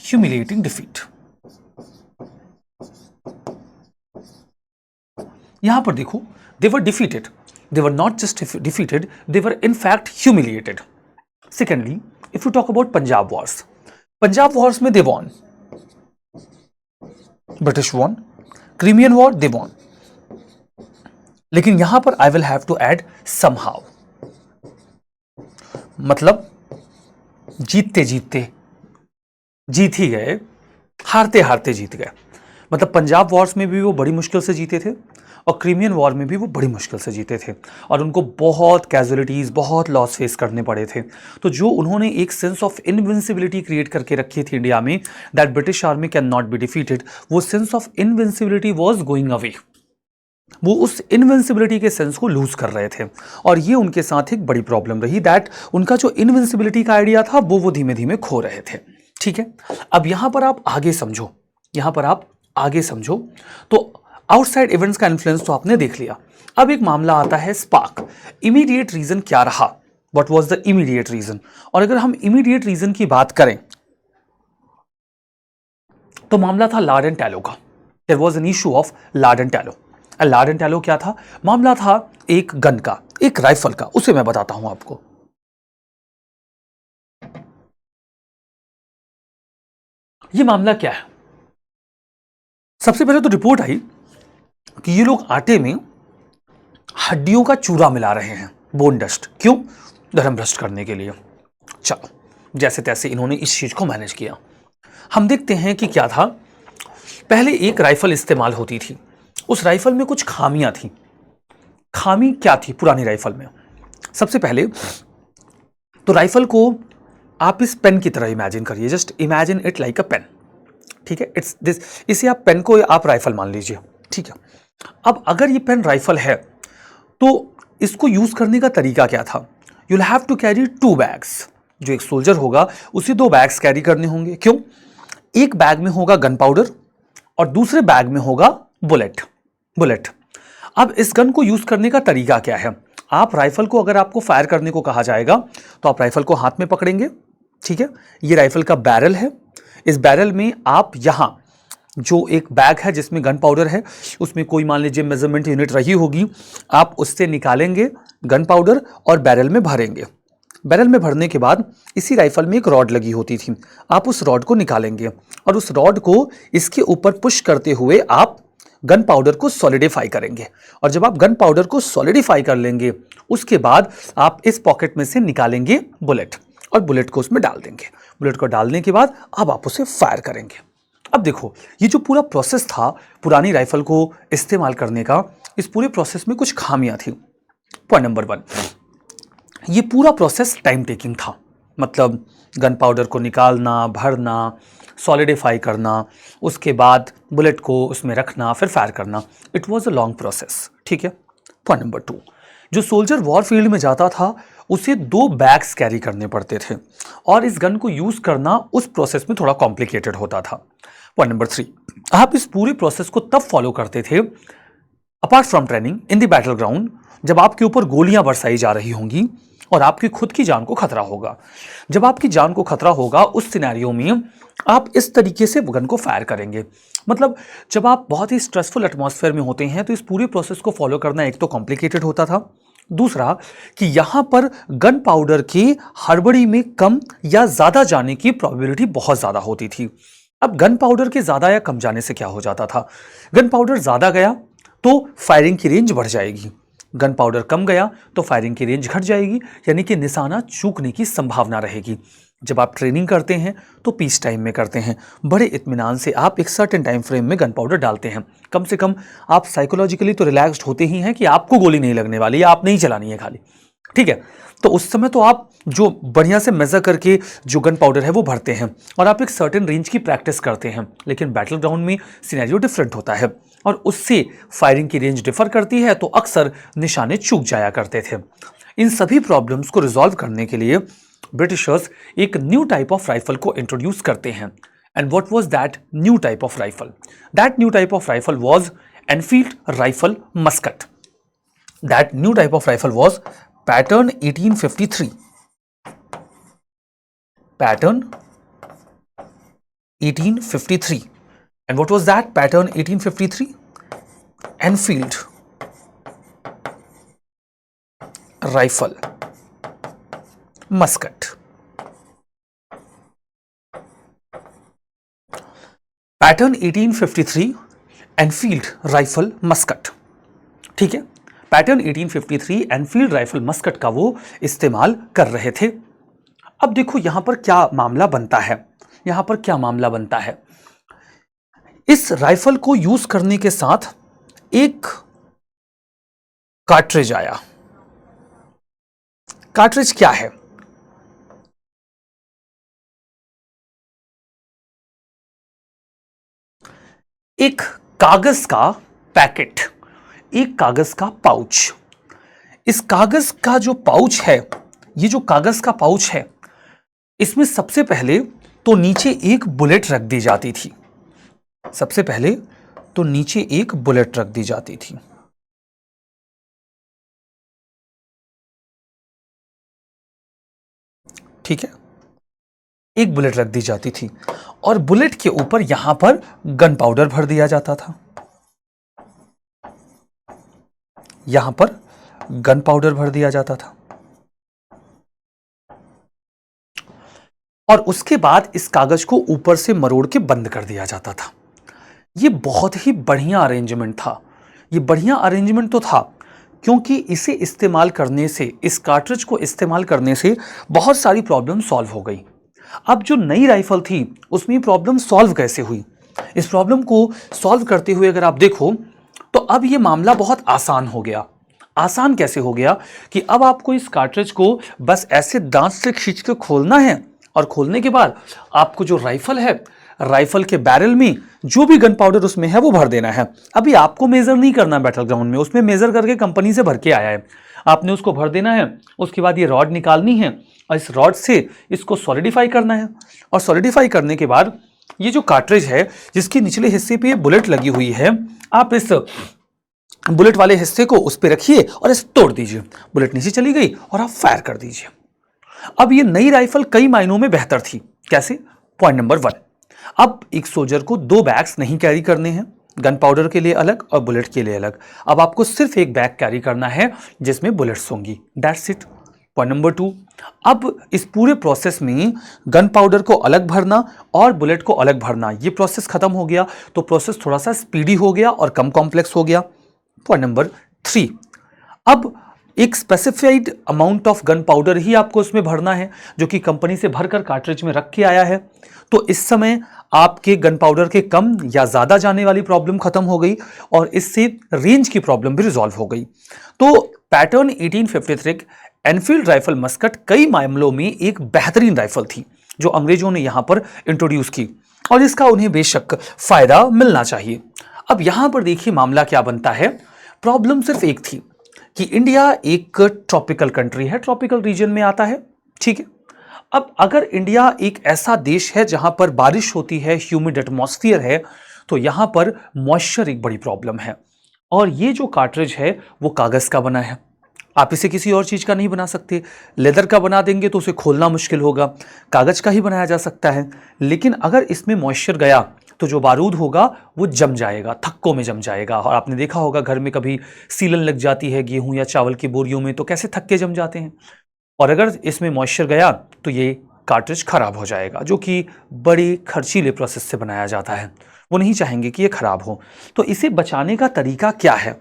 ह्यूमिलिएटिंग डिफीट यहां पर देखो, they were defeated, they were not just defeated, they were in fact humiliated. Secondly if you talk about Punjab wars में they won, British won, Crimean war they won, लेकिन यहां पर I will have to add somehow, मतलब जीतते जीतते जीत ही गए, हारते हारते जीत गए। मतलब पंजाब वॉर्स में भी वो बड़ी मुश्किल से जीते थे और क्रीमियन वॉर में भी वो बड़ी मुश्किल से जीते थे और उनको बहुत कैजुअलिटीज़, बहुत लॉस फेस करने पड़े थे। तो जो उन्होंने एक सेंस ऑफ इनविंसिबिलिटी क्रिएट करके रखी थी इंडिया में, that British army can not be defeated, वो sense of invincibility was going away. वो उस इनविंसिबिलिटी के सेंस को लूज कर रहे थे और ये उनके साथ एक बड़ी प्रॉब्लम रही दैट उनका जो इनविंसिबिलिटी का आइडिया था वो धीमे धीमे खो रहे थे। ठीक है, अब यहां पर आप आगे समझो, यहां पर आप आगे समझो। तो आउटसाइड इवेंट्स का इन्फ्लुएंस तो आपने देख लिया। अब एक मामला आता है स्पार्क। इमीडिएट रीजन क्या रहा? What was the immediate reason? और अगर हम इमीडिएट रीजन की बात करें तो मामला था लार्ड एंड टैलो का। There was an issue of lard and tallow. Lard and tallow क्या था? मामला था एक गन का, एक राइफल का। उसे मैं बताता हूं आपको। ये मामला क्या है? सबसे पहले तो रिपोर्ट आई कि ये लोग आटे में हड्डियों का चूरा मिला रहे हैं, बोन डस्ट। क्यों? धर्म भ्रष्ट करने के लिए। चलो, जैसे तैसे इन्होंने इस चीज को मैनेज किया। हम देखते हैं कि क्या था। पहले एक राइफल इस्तेमाल होती थी, उस राइफल में कुछ खामियां थी। खामी क्या थी पुरानी राइफल में? सबसे पहले तो राइफल को आप इस पेन की तरह इमेजिन करिए, just imagine it like a pen. ठीक है, इट्स दिस, इसे आप पेन को आप राइफल मान लीजिए। ठीक है, अब अगर ये पेन राइफल है तो इसको यूज करने का तरीका क्या था? you'll have to carry 2 bags। जो एक सोल्जर होगा उसे 2 बैग्स कैरी करने होंगे। क्यों? एक बैग में होगा गन पाउडर और दूसरे बैग में होगा बुलेट। अब इस गन को यूज करने का तरीका क्या है? आप राइफल को, अगर आपको फायर करने को कहा जाएगा तो आप राइफल को हाथ में पकड़ेंगे, ठीक है। ये राइफल का बैरल है। इस बैरल में आप यहां जो एक बैग है जिसमें गन पाउडर है, उसमें कोई मान लीजिए मेजरमेंट यूनिट रही होगी, आप उससे निकालेंगे गन पाउडर और बैरल में भरेंगे। बैरल में भरने के बाद इसी राइफल में एक रॉड लगी होती थी, आप उस रॉड को निकालेंगे और उस रॉड को इसके ऊपर पुश करते हुए आप गन पाउडर को सॉलिडिफाई करेंगे। और जब आप गन पाउडर को सॉलिडिफाई कर लेंगे उसके बाद आप इस पॉकेट में से निकालेंगे बुलेट और बुलेट को उसमें डाल देंगे। बुलेट को डालने के बाद अब आप उसे फायर करेंगे। अब देखो, ये जो पूरा प्रोसेस था पुरानी राइफल को इस्तेमाल करने का, इस पूरे प्रोसेस में कुछ खामियां थी। पॉइंट नंबर 1, ये पूरा प्रोसेस टाइम टेकिंग था। मतलब गन पाउडर को निकालना, भरना, सॉलिडिफाई करना, उसके बाद बुलेट को उसमें रखना, फिर फायर करना। It was a long process, ठीक है। पॉइंट नंबर 2, जो सोल्जर वॉर फील्ड में जाता था उसे 2 बैग्स कैरी करने पड़ते थे और इस गन को यूज करना उस प्रोसेस में थोड़ा कॉम्प्लिकेटेड होता था। पॉइंट नंबर 3, आप इस पूरे प्रोसेस को तब फॉलो करते थे apart from training in the battle ground, जब आपके ऊपर गोलियां बरसाई जा रही होंगी और आपकी खुद की जान को खतरा होगा। जब आपकी जान को खतरा होगा उस सिनेरियो में आप इस तरीके से गन को फायर करेंगे। मतलब जब आप बहुत ही स्ट्रेसफुल एटमॉस्फेयर में होते हैं तो इस पूरे प्रोसेस को फॉलो करना एक तो कॉम्प्लिकेटेड होता था, दूसरा कि यहां पर गन पाउडर की हड़बड़ी में कम या ज्यादा जाने की प्रोबेबिलिटी बहुत ज्यादा होती थी। अब गन पाउडर के ज्यादा या कम जाने से क्या हो जाता था? गन पाउडर ज्यादा गया तो फायरिंग की रेंज बढ़ जाएगी, गन पाउडर कम गया तो फायरिंग की रेंज घट जाएगी, यानी कि निशाना चूकने की संभावना रहेगी। जब आप ट्रेनिंग करते हैं तो पीस टाइम में करते हैं, बड़े इत्मीनान से आप एक सर्टेन टाइम फ्रेम में गन पाउडर डालते हैं। कम से कम आप साइकोलॉजिकली तो रिलैक्स्ड होते ही हैं कि आपको गोली नहीं लगने वाली या आप नहीं चलानी है खाली, ठीक है। तो उस समय तो आप जो बढ़िया से मेजर करके जो गन पाउडर है वो भरते हैं और आप एक सर्टेन रेंज की प्रैक्टिस करते हैं। लेकिन बैटल ग्राउंड में सिनेरियो डिफरेंट होता है और उससे फायरिंग की रेंज डिफर करती है, तो अक्सर निशाने चूक जाया करते थे। इन सभी प्रॉब्लम्स को रिजॉल्व करने के लिए ब्रिटिशर्स एक न्यू टाइप ऑफ राइफल को इंट्रोड्यूस करते हैं। And what was that new type of rifle? That new type of rifle was Enfield rifle Muscat. That new type of rifle was pattern 1853। Pattern 1853। And what was that pattern 1853? Enfield rifle musket। Pattern 1853 Enfield rifle Muscat, ठीक है। Pattern 1853 Enfield rifle Muscat का वो इस्तेमाल कर रहे थे। अब देखो यहां पर क्या मामला बनता है, यहां पर क्या मामला बनता है। इस राइफल को यूज करने के साथ एक कार्ट्रिज आया। कार्ट्रिज क्या है? एक कागज का पैकेट, एक कागज का पाउच। इस कागज का जो पाउच है, ये जो कागज का पाउच है, इसमें सबसे पहले तो नीचे एक बुलेट रख दी जाती थी। सबसे पहले तो नीचे एक बुलेट रख दी जाती थी। ठीक है, एक बुलेट रख दी जाती थी और बुलेट के ऊपर यहां पर गन पाउडर भर दिया जाता था। यहां पर गन पाउडर भर दिया जाता था और उसके बाद इस कागज को ऊपर से मरोड़ के बंद कर दिया जाता था। ये बहुत ही बढ़िया अरेंजमेंट था। ये बढ़िया अरेंजमेंट तो था क्योंकि इसे इस्तेमाल करने से, इस कार्ट्रिज को इस्तेमाल करने से बहुत सारी प्रॉब्लम सॉल्व हो गई। अब जो नई राइफल थी उसमें प्रॉब्लम सॉल्व कैसे हुई? इस प्रॉब्लम को सॉल्व करते हुए अगर आप देखो तो अब ये मामला बहुत आसान हो गया। आसान कैसे हो गया कि अब आपको इस कार्ट्रिज को बस ऐसे दांत से खींच के खोलना है और खोलने के बाद आपको जो राइफल है, राइफल के बैरल में जो भी गन पाउडर उसमें है वो भर देना है। अभी आपको मेजर नहीं करना बैटल ग्राउंड में, उसमें मेजर करके कंपनी से भर के आया है। आपने उसको भर देना है, उसके बाद ये रॉड निकालनी है और इस रॉड से इसको सॉलिडिफाई करना है। और सॉलिडिफाई करने के बाद ये जो कार्ट्रिज है जिसके निचले हिस्से पे ये बुलेट लगी हुई है, आप इस बुलेट वाले हिस्से को उस पर रखिए और इसे तोड़ दीजिए। बुलेट नीचे चली गई और आप फायर कर दीजिए। अब ये नई राइफल कई मायनों में बेहतर थी। कैसे? पॉइंट नंबर 1, अब एक सोल्जर को 2 बैग्स नहीं कैरी करने हैं, गन पाउडर के लिए अलग और बुलेट के लिए अलग। अब आपको सिर्फ एक बैग कैरी करना है जिसमें बुलेट्स होंगी। That's it. पॉइंट नंबर 2, अब इस पूरे प्रोसेस में गन पाउडर को अलग भरना और बुलेट को अलग भरना, ये प्रोसेस खत्म हो गया, तो प्रोसेस थोड़ा सा स्पीडी हो गया और कम कॉम्प्लेक्स हो गया। पॉइंट नंबर 3, अब एक specified amount of gun powder ही आपको उसमें भरना है जो कि कंपनी से भरकर कार्ट्रिज में रख के आया है। तो इस समय आपके गन पाउडर के कम या ज्यादा जाने वाली प्रॉब्लम खत्म हो गई और इससे रेंज की प्रॉब्लम भी रिजॉल्व हो गई। तो पैटर्न 1853 एनफील्ड राइफल मस्कट कई मामलों में एक बेहतरीन राइफल थी जो अंग्रेजों ने यहां पर इंट्रोड्यूस की और इसका उन्हें बेशक फायदा मिलना चाहिए। अब यहां पर देखिए मामला क्या बनता है। प्रॉब्लम सिर्फ एक थी कि इंडिया एक ट्रॉपिकल कंट्री है, ट्रॉपिकल रीजन में आता है, ठीक है। अब अगर इंडिया एक ऐसा देश है जहां पर बारिश होती है, ह्यूमिड एटमॉस्फियर है, तो यहां पर मॉइस्चर एक बड़ी प्रॉब्लम है। और ये जो कार्ट्रिज है वो कागज का बना है, आप इसे किसी और चीज का नहीं बना सकते। लेदर का बना देंगे तो उसे खोलना मुश्किल होगा, कागज का ही बनाया जा सकता है। लेकिन अगर इसमें मॉइस्चर गया तो जो बारूद होगा वो जम जाएगा, थक्कों में जम जाएगा। और आपने देखा होगा घर में कभी सीलन लग जाती है गेहूं या चावल की बोरियों में, तो कैसे थक्के जम जाते हैं। और अगर इसमें मॉइस्चर गया तो ये कार्ट्रिज खराब हो जाएगा, जो कि बड़ी खर्चीले प्रोसेस से बनाया जाता है। वो नहीं चाहेंगे कि ये खराब हो। तो इसे बचाने का तरीका क्या है?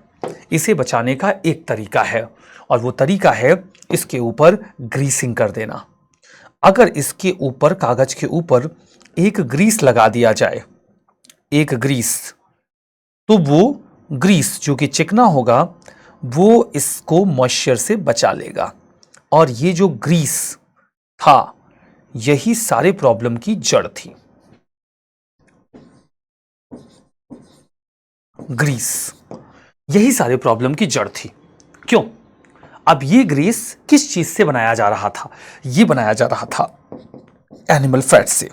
इसे बचाने का एक तरीका है और वो तरीका है इसके ऊपर ग्रीसिंग कर देना। अगर इसके ऊपर, कागज के ऊपर एक ग्रीस लगा दिया जाए, एक ग्रीस, तो वो ग्रीस जो कि चिकना होगा वो इसको मॉइस्चर से बचा लेगा। और ये जो ग्रीस था यही सारे प्रॉब्लम की जड़ थी। ग्रीस यही सारे प्रॉब्लम की जड़ थी। क्यों? अब ये ग्रीस किस चीज से बनाया जा रहा था? ये बनाया जा रहा था एनिमल फैट से।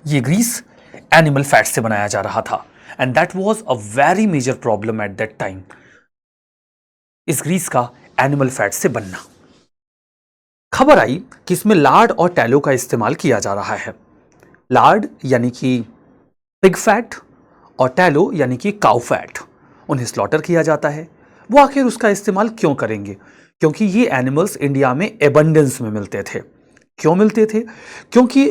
ये ग्रीस एनिमल फैट से बनाया जा रहा था and that was a very major problem at that time, इस ग्रीस का एनिमल फैट से बनना। खबर आई कि इसमें लार्ड और टैलो का इस्तेमाल किया जा रहा है। लार्ड यानी कि पिग फैट और टैलो यानी कि काउ फैट, उन्हें स्लॉटर किया जाता है। वो आखिर उसका इस्तेमाल क्यों करेंगे? क्योंकि ये एनिमल्स इंडिया में एबंडेंस में मिलते थे। क्यों मिलते थे? क्योंकि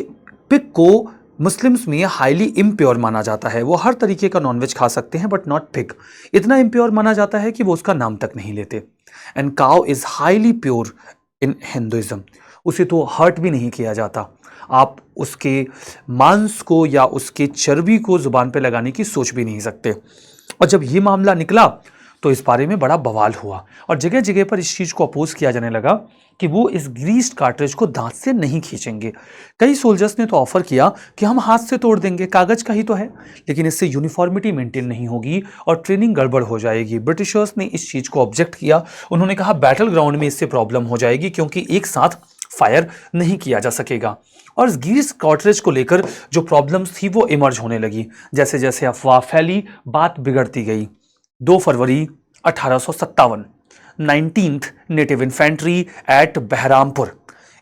पिग को मुस्लिम्स में हाईली इम्प्योर माना जाता है। वो हर तरीके का नॉनवेज खा सकते हैं बट नॉट पिग। इतना इम्प्योर माना जाता है कि वो उसका नाम तक नहीं लेते। And cow is highly pure in Hinduism, उसे तो हर्ट भी नहीं किया जाता। आप उसके मांस को या उसके चर्बी को जुबान पे लगाने की सोच भी नहीं सकते। और जब ये मामला निकला तो इस बारे में बड़ा बवाल हुआ और जगह जगह पर इस चीज को अपोज किया जाने लगा कि वो इस ग्रीस्ड कार्ट्रिज को दांत से नहीं खींचेंगे। कई सोल्जर्स ने तो ऑफर किया कि हम हाथ से तोड़ देंगे, कागज का ही तो है, लेकिन इससे यूनिफॉर्मिटी मेंटेन नहीं होगी और ट्रेनिंग गड़बड़ हो जाएगी। ब्रिटिशर्स ने इस चीज को ऑब्जेक्ट किया। उन्होंने कहा बैटल ग्राउंड में इससे प्रॉब्लम हो जाएगी क्योंकि एक साथ फायर नहीं किया जा सकेगा। और इस ग्रीस कार्ट्रिज को लेकर जो प्रॉब्लम्स थी वो इमर्ज होने लगी। जैसे जैसे अफवाह फैली बात बिगड़ती गई। 2 फरवरी 1857, 19th native infantry at Baharampur,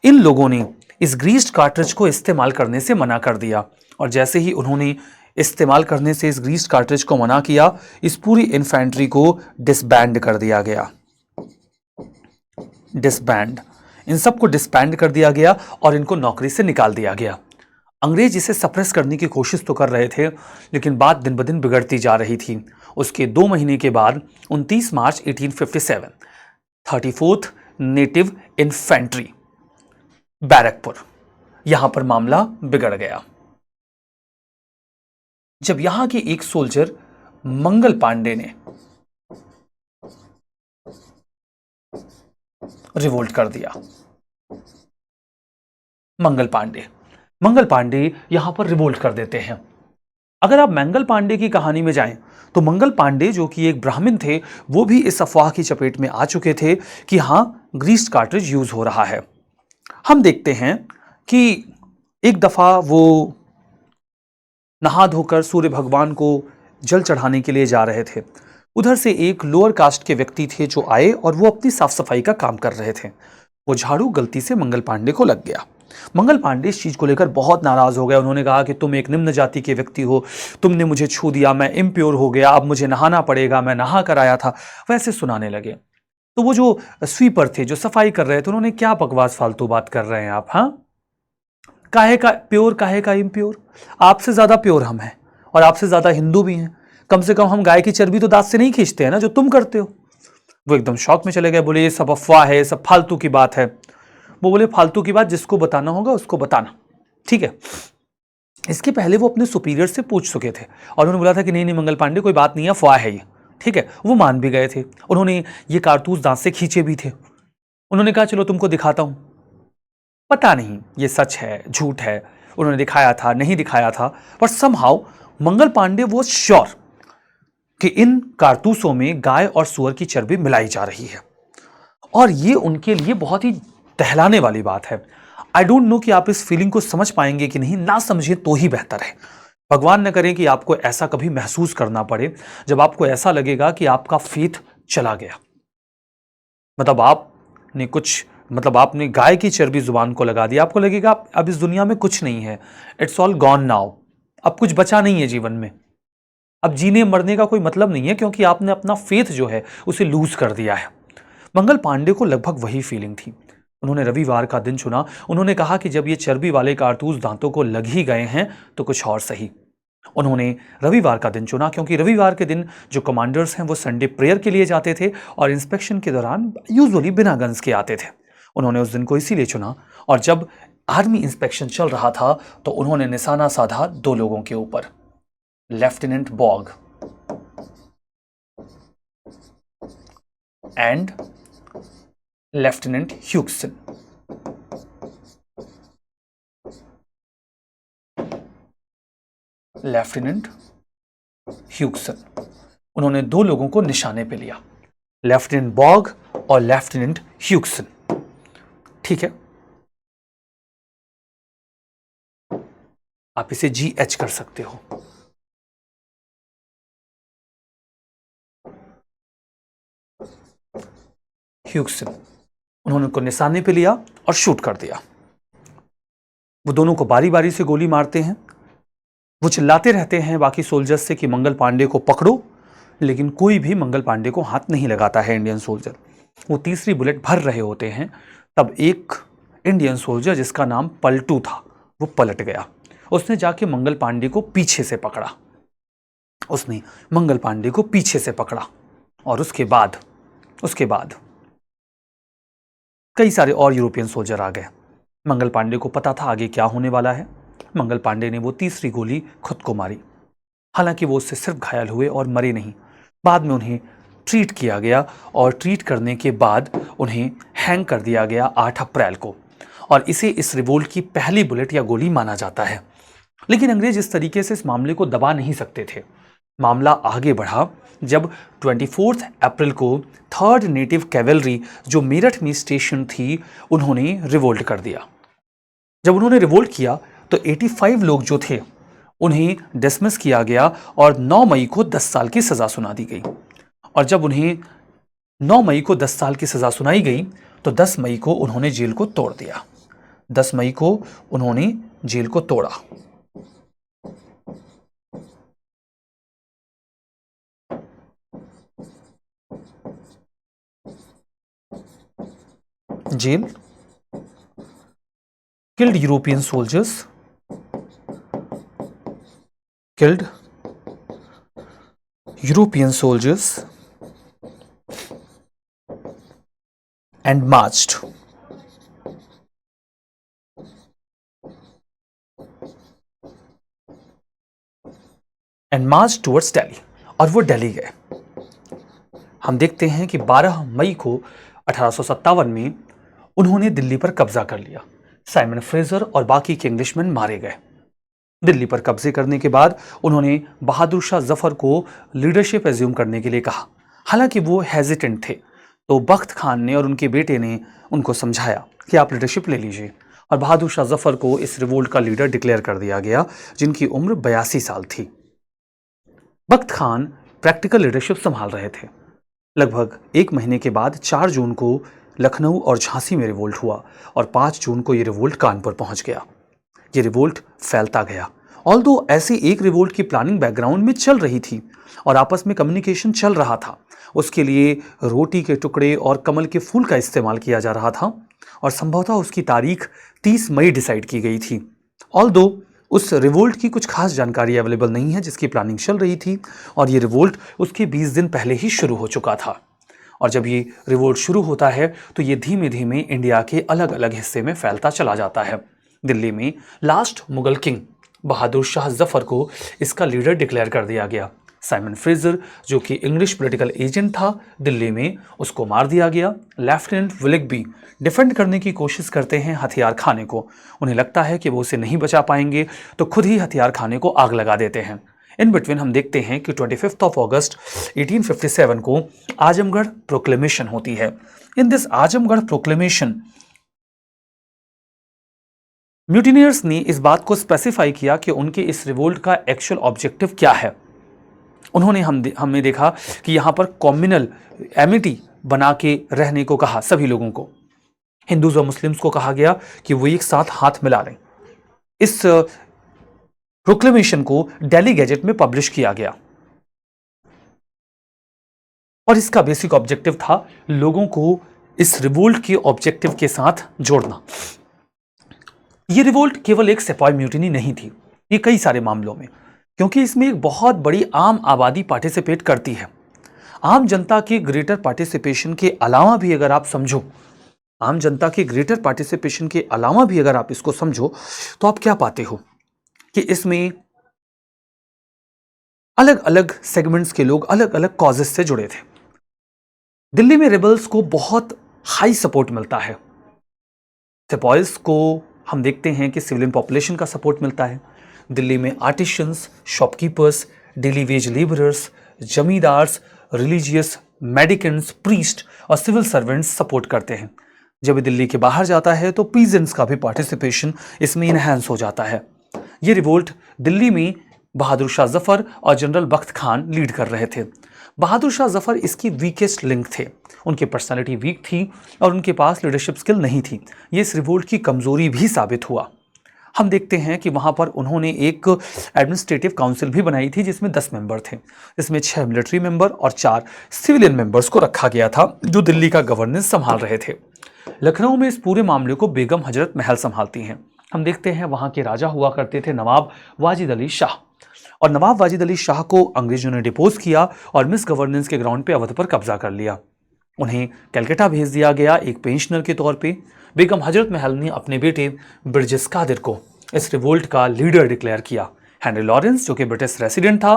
इन लोगों ने इस ग्रीस्ड कार्ट्रिज को इस्तेमाल करने से मना कर दिया। और जैसे ही उन्होंने इस्तेमाल करने से इस ग्रीस्ड कार्ट्रिज को मना किया, इस पूरी इन्फेंट्री को डिसबैंड कर दिया गया। डिसबैंड, इन सबको डिसबैंड कर दिया गया और इनको नौकरी से निकाल दिया गया। अंग्रेज इसे सप्रेस करने की कोशिश तो कर रहे थे लेकिन बात दिन ब दिन बिगड़ती जा रही थी। उसके 2 महीने के बाद 29 मार्च 1857, 34th नेटिव इन्फेंट्री बैरकपुर, यहां पर मामला बिगड़ गया जब यहां के एक सोल्जर मंगल पांडे ने रिवोल्ट कर दिया। मंगल पांडे यहां पर रिवोल्ट कर देते हैं अगर आप मंगल पांडे की कहानी में जाएं तो मंगल पांडे जो कि एक ब्राह्मण थे, वो भी इस अफवाह की चपेट में आ चुके थे कि हाँ, ग्रीस्ड कार्ट्रिज यूज हो रहा है। हम देखते हैं कि एक दफा वो नहा धोकर सूर्य भगवान को जल चढ़ाने के लिए जा रहे थे। उधर से एक लोअर कास्ट के व्यक्ति थे जो आए और वो अपनी साफ सफाई का काम कर रहे थे। वो झाड़ू गलती से मंगल पांडे को लग गया। मंगल पांडे इस चीज को लेकर बहुत नाराज हो गए। उन्होंने कहा कि तुम एक निम्न जाति के व्यक्ति हो, तुमने मुझे छू दिया, मैं इम्प्योर हो गया, अब मुझे नहाना पड़ेगा, मैं नहा कर आया था, वैसे सुनाने लगे। तो वो जो स्वीपर थे, जो सफाई कर रहे थे, उन्होंने क्या बकवास फालतू बात कर रहे हैं आप, हाँ? काहे का प्योर, काहे का इम्प्योर? आपसे ज्यादा प्योर हम हैं और आपसे ज्यादा हिंदू भी हैं। कम से कम हम गाय की चर्बी तो दांत से नहीं खींचते हैं ना, जो तुम करते हो। वो एकदम शॉक में चले गए, बोले ये सब अफवाह है, सब फालतू की बात है। वो बोले फालतू की बात जिसको बताना होगा उसको बताना, ठीक है। इसके पहले वो अपने सुपीरियर से पूछ चुके थे और उन्होंने बोला था कि नहीं नहीं मंगल पांडे, कोई बात नहीं है, अफवाह है ये, ठीक है। वो मान भी गए थे। उन्होंने ये कारतूस दांत से खींचे भी थे। उन्होंने कहा चलो तुमको दिखाता हूं। पता नहीं ये सच है झूठ है, उन्होंने दिखाया था नहीं दिखाया था, पर समहाउ मंगल पांडे वो श्योर कि इन कारतूसों में गाय और सुअर की चर्बी मिलाई जा रही है। और ये उनके लिए बहुत ही दहलाने वाली बात है। आई डोंट नो कि आप इस फीलिंग को समझ पाएंगे कि नहीं, ना समझे तो ही बेहतर है। भगवान न करे कि आपको ऐसा कभी महसूस करना पड़े जब आपको ऐसा लगेगा कि आपका फेथ चला गया। मतलब आपने कुछ, मतलब आपने गाय की चर्बी जुबान को लगा दी, आपको लगेगा अब इस दुनिया में कुछ नहीं है, इट्स ऑल गॉन नाउ, अब कुछ बचा नहीं है जीवन में, अब जीने मरने का कोई मतलब नहीं है, क्योंकि आपने अपना फेथ जो है उसे लूज कर दिया है। मंगल पांडे को लगभग वही फीलिंग थी। उन्होंने रविवार का दिन चुना। उन्होंने कहा कि जब ये चर्बी वाले कारतूस दांतों को लग ही गए हैं तो कुछ और सही। उन्होंने रविवार का दिन चुना क्योंकि रविवार के दिन जो कमांडर्स हैं वो संडे प्रेयर के लिए जाते थे और इंस्पेक्शन के दौरान यूजुअली बिना गन्स के आते थे। उन्होंने उस दिन को इसीलिए चुना। और जब आर्मी इंस्पेक्शन चल रहा था तो उन्होंने निशाना साधा दो लोगों के ऊपर, lieutenant Baugh and lieutenant Hewson. Lieutenant Hewson, उन्होंने दो लोगों को निशाने पे लिया, लेफ्टिनेंट बॉग और लेफ्टिनेंट ह्यूक्सन, ठीक है। आप इसे GH कर सकते हो। ह्यूक्सन, उन्होंने उनको निशाने पे लिया और शूट कर दिया। वो दोनों को बारी बारी से गोली मारते हैं। वो चिल्लाते रहते हैं बाकी सोल्जर्स से कि मंगल पांडे को पकड़ो, लेकिन कोई भी मंगल पांडे को हाथ नहीं लगाता है इंडियन सोल्जर। वो तीसरी बुलेट भर रहे होते हैं, तब एक इंडियन सोल्जर जिसका नाम पलटू था वो पलट गया। उसने जाके मंगल पांडे को पीछे से पकड़ा, उसने मंगल पांडे को पीछे से पकड़ा और उसके बाद कई सारे और यूरोपियन सोल्जर आ गए। मंगल पांडे को पता था आगे क्या होने वाला है। मंगल पांडे ने वो तीसरी गोली खुद को मारी। हालांकि वो उससे सिर्फ घायल हुए और मरे नहीं। बाद में उन्हें ट्रीट किया गया और ट्रीट करने के बाद उन्हें हैंग कर दिया गया 8 अप्रैल को, और इसे इस रिवोल्ट की पहली बुलेट या गोली माना जाता है। लेकिन अंग्रेज इस तरीके से इस मामले को दबा नहीं सकते थे। मामला आगे बढ़ा जब 24 अप्रैल को 3rd नेटिव कैवेलरी जो मेरठ में स्टेशन थी, उन्होंने रिवोल्ट कर दिया। जब उन्होंने रिवोल्ट किया तो 85 लोग जो थे उन्हें डिसमिस किया गया और 9 मई को 10 साल की सजा सुना दी गई। और जब उन्हें 9 मई को 10 साल की सजा सुनाई गई तो 10 मई को उन्होंने जेल को तोड़ दिया। 10 मई को उन्होंने जेल को तोड़ा। Jail, killed European soldiers, killed European soldiers and marched towards Delhi, और वो दिल्ली गए। हम देखते हैं कि 12 मई को 1857 में उन्होंने दिल्ली पर कब्जा कर लिया। साइमन फ्रेजर और बाकी के इंग्लिशमैन मारे गए। दिल्ली पर कब्जे करने के बाद उन्होंने बहादुर शाह जफर को लीडरशिप एज्यूम करने के लिए कहा। हालांकि वो हेजिटेंट थे, तो बख्त खान ने और उनके बेटे ने उनको समझाया कि आप लीडरशिप ले लीजिए, और बहादुर शाह जफर को इस रिवोल्ट का लीडर डिक्लेयर कर दिया गया, जिनकी उम्र 82 साल थी। बख्त खान प्रैक्टिकल लीडरशिप संभाल रहे थे। लगभग एक महीने के बाद 4 जून को लखनऊ और झांसी में रिवोल्ट हुआ और 5 जून को यह रिवोल्ट कानपुर पहुंच गया। ये रिवोल्ट फैलता गया। ऑल्दो ऐसे एक रिवोल्ट की प्लानिंग बैकग्राउंड में चल रही थी और आपस में कम्युनिकेशन चल रहा था। उसके लिए रोटी के टुकड़े और कमल के फूल का इस्तेमाल किया जा रहा था और संभवतः उसकी तारीख 30 मई डिसाइड की गई थी। ऑल्दो उस रिवोल्ट की कुछ खास जानकारी अवेलेबल नहीं है जिसकी प्लानिंग चल रही थी, और ये रिवोल्ट उसके 20 दिन पहले ही शुरू हो चुका था। और जब ये रिवोल्ट शुरू होता है तो ये धीमे धीमे इंडिया के अलग अलग हिस्से में फैलता चला जाता है। दिल्ली में लास्ट मुगल किंग बहादुर शाह जफर को इसका लीडर डिक्लेयर कर दिया गया। साइमन फ्रेजर, जो कि इंग्लिश पॉलिटिकल एजेंट था दिल्ली में, उसको मार दिया गया। लेफ्टिनेंट विलिगबी डिफेंड करने की कोशिश करते हैं हथियार खाने को। उन्हें लगता है कि वो उसे नहीं बचा पाएंगे, तो खुद ही हथियार खाने को आग लगा देते हैं। इन बिटवीन हम देखते हैं कि 25 अगस्त 1857 को आजमगढ़ प्रोक्लेमेशन होती है। In this Azamgarh proclamation mutineers ने इस बात को स्पेसिफाई किया कि उनके इस रिवोल्ट का एक्चुअल ऑब्जेक्टिव क्या है। उन्होंने हमने देखा कि यहां पर कॉम्युनल एमिटी बना के रहने को कहा। सभी लोगों को, हिंदूज और मुस्लिम्स को कहा गया कि वो एक साथ हाथ मिला लें। इस प्रोक्लेमेशन को दिल्ली गैजेट में पब्लिश किया गया और इसका बेसिक ऑब्जेक्टिव था लोगों को इस रिवोल्ट के ऑब्जेक्टिव के साथ जोड़ना। ये रिवोल्ट केवल एक सेपॉय म्यूटिनी नहीं थी, ये कई सारे मामलों में, क्योंकि इसमें एक बहुत बड़ी आम आबादी पार्टिसिपेट करती है। आम जनता के ग्रेटर पार्टिसिपेशन के अलावा भी अगर आप समझो, आम जनता के ग्रेटर पार्टिसिपेशन के अलावा भी अगर आप इसको समझो, तो आप क्या पाते हो कि इसमें अलग अलग सेगमेंट्स के लोग अलग अलग कॉजेस से जुड़े थे। दिल्ली में रिबल्स को बहुत हाई सपोर्ट मिलता है। सेपॉयज को हम देखते हैं कि सिविलियन पॉपुलेशन का सपोर्ट मिलता है। दिल्ली में artisans, shopkeepers, daily wage labourers, zamindars, religious, mendicants, priest और सिविल सर्वेंट्स सपोर्ट करते हैं। जब दिल्ली के बाहर जाता है तो पीजेंट्स का भी पार्टिसिपेशन इसमें इनहैंस हो जाता है। ये रिवोल्ट दिल्ली में बहादुर शाह जफर और जनरल बख्त खान लीड कर रहे थे। बहादुर शाह जफर इसकी वीकेस्ट लिंक थे। उनकी पर्सनालिटी वीक थी और उनके पास लीडरशिप स्किल नहीं थी। ये इस रिवोल्ट की कमजोरी भी साबित हुआ। हम देखते हैं कि वहां पर उन्होंने एक एडमिनिस्ट्रेटिव काउंसिल भी बनाई थी जिसमें 10 मेंबर थे। इसमें 6 मिलिट्री मेंबर और 4 सिविलियन मेंबर्स को रखा गया था जो दिल्ली का गवर्नेंस संभाल रहे थे। लखनऊ में इस पूरे मामले को बेगम हजरत महल संभालती हैं। हम देखते हैं वहां के राजा हुआ करते थे नवाब वाजिद अली शाह, और नवाब वाजिद अली शाह को अंग्रेजों ने डिपोज किया और मिस गवर्नेंस के ग्राउंड पे अवध पर कब्जा कर लिया। उन्हें कलकत्ता भेज दिया गया एक पेंशनर के तौर पे। बेगम हजरत महल ने अपने बेटे ब्रिजेस कादिर को इस रिवोल्ट का लीडर डिक्लेयर किया। हेनरी लॉरेंस, जो कि ब्रिटिश रेसिडेंट था,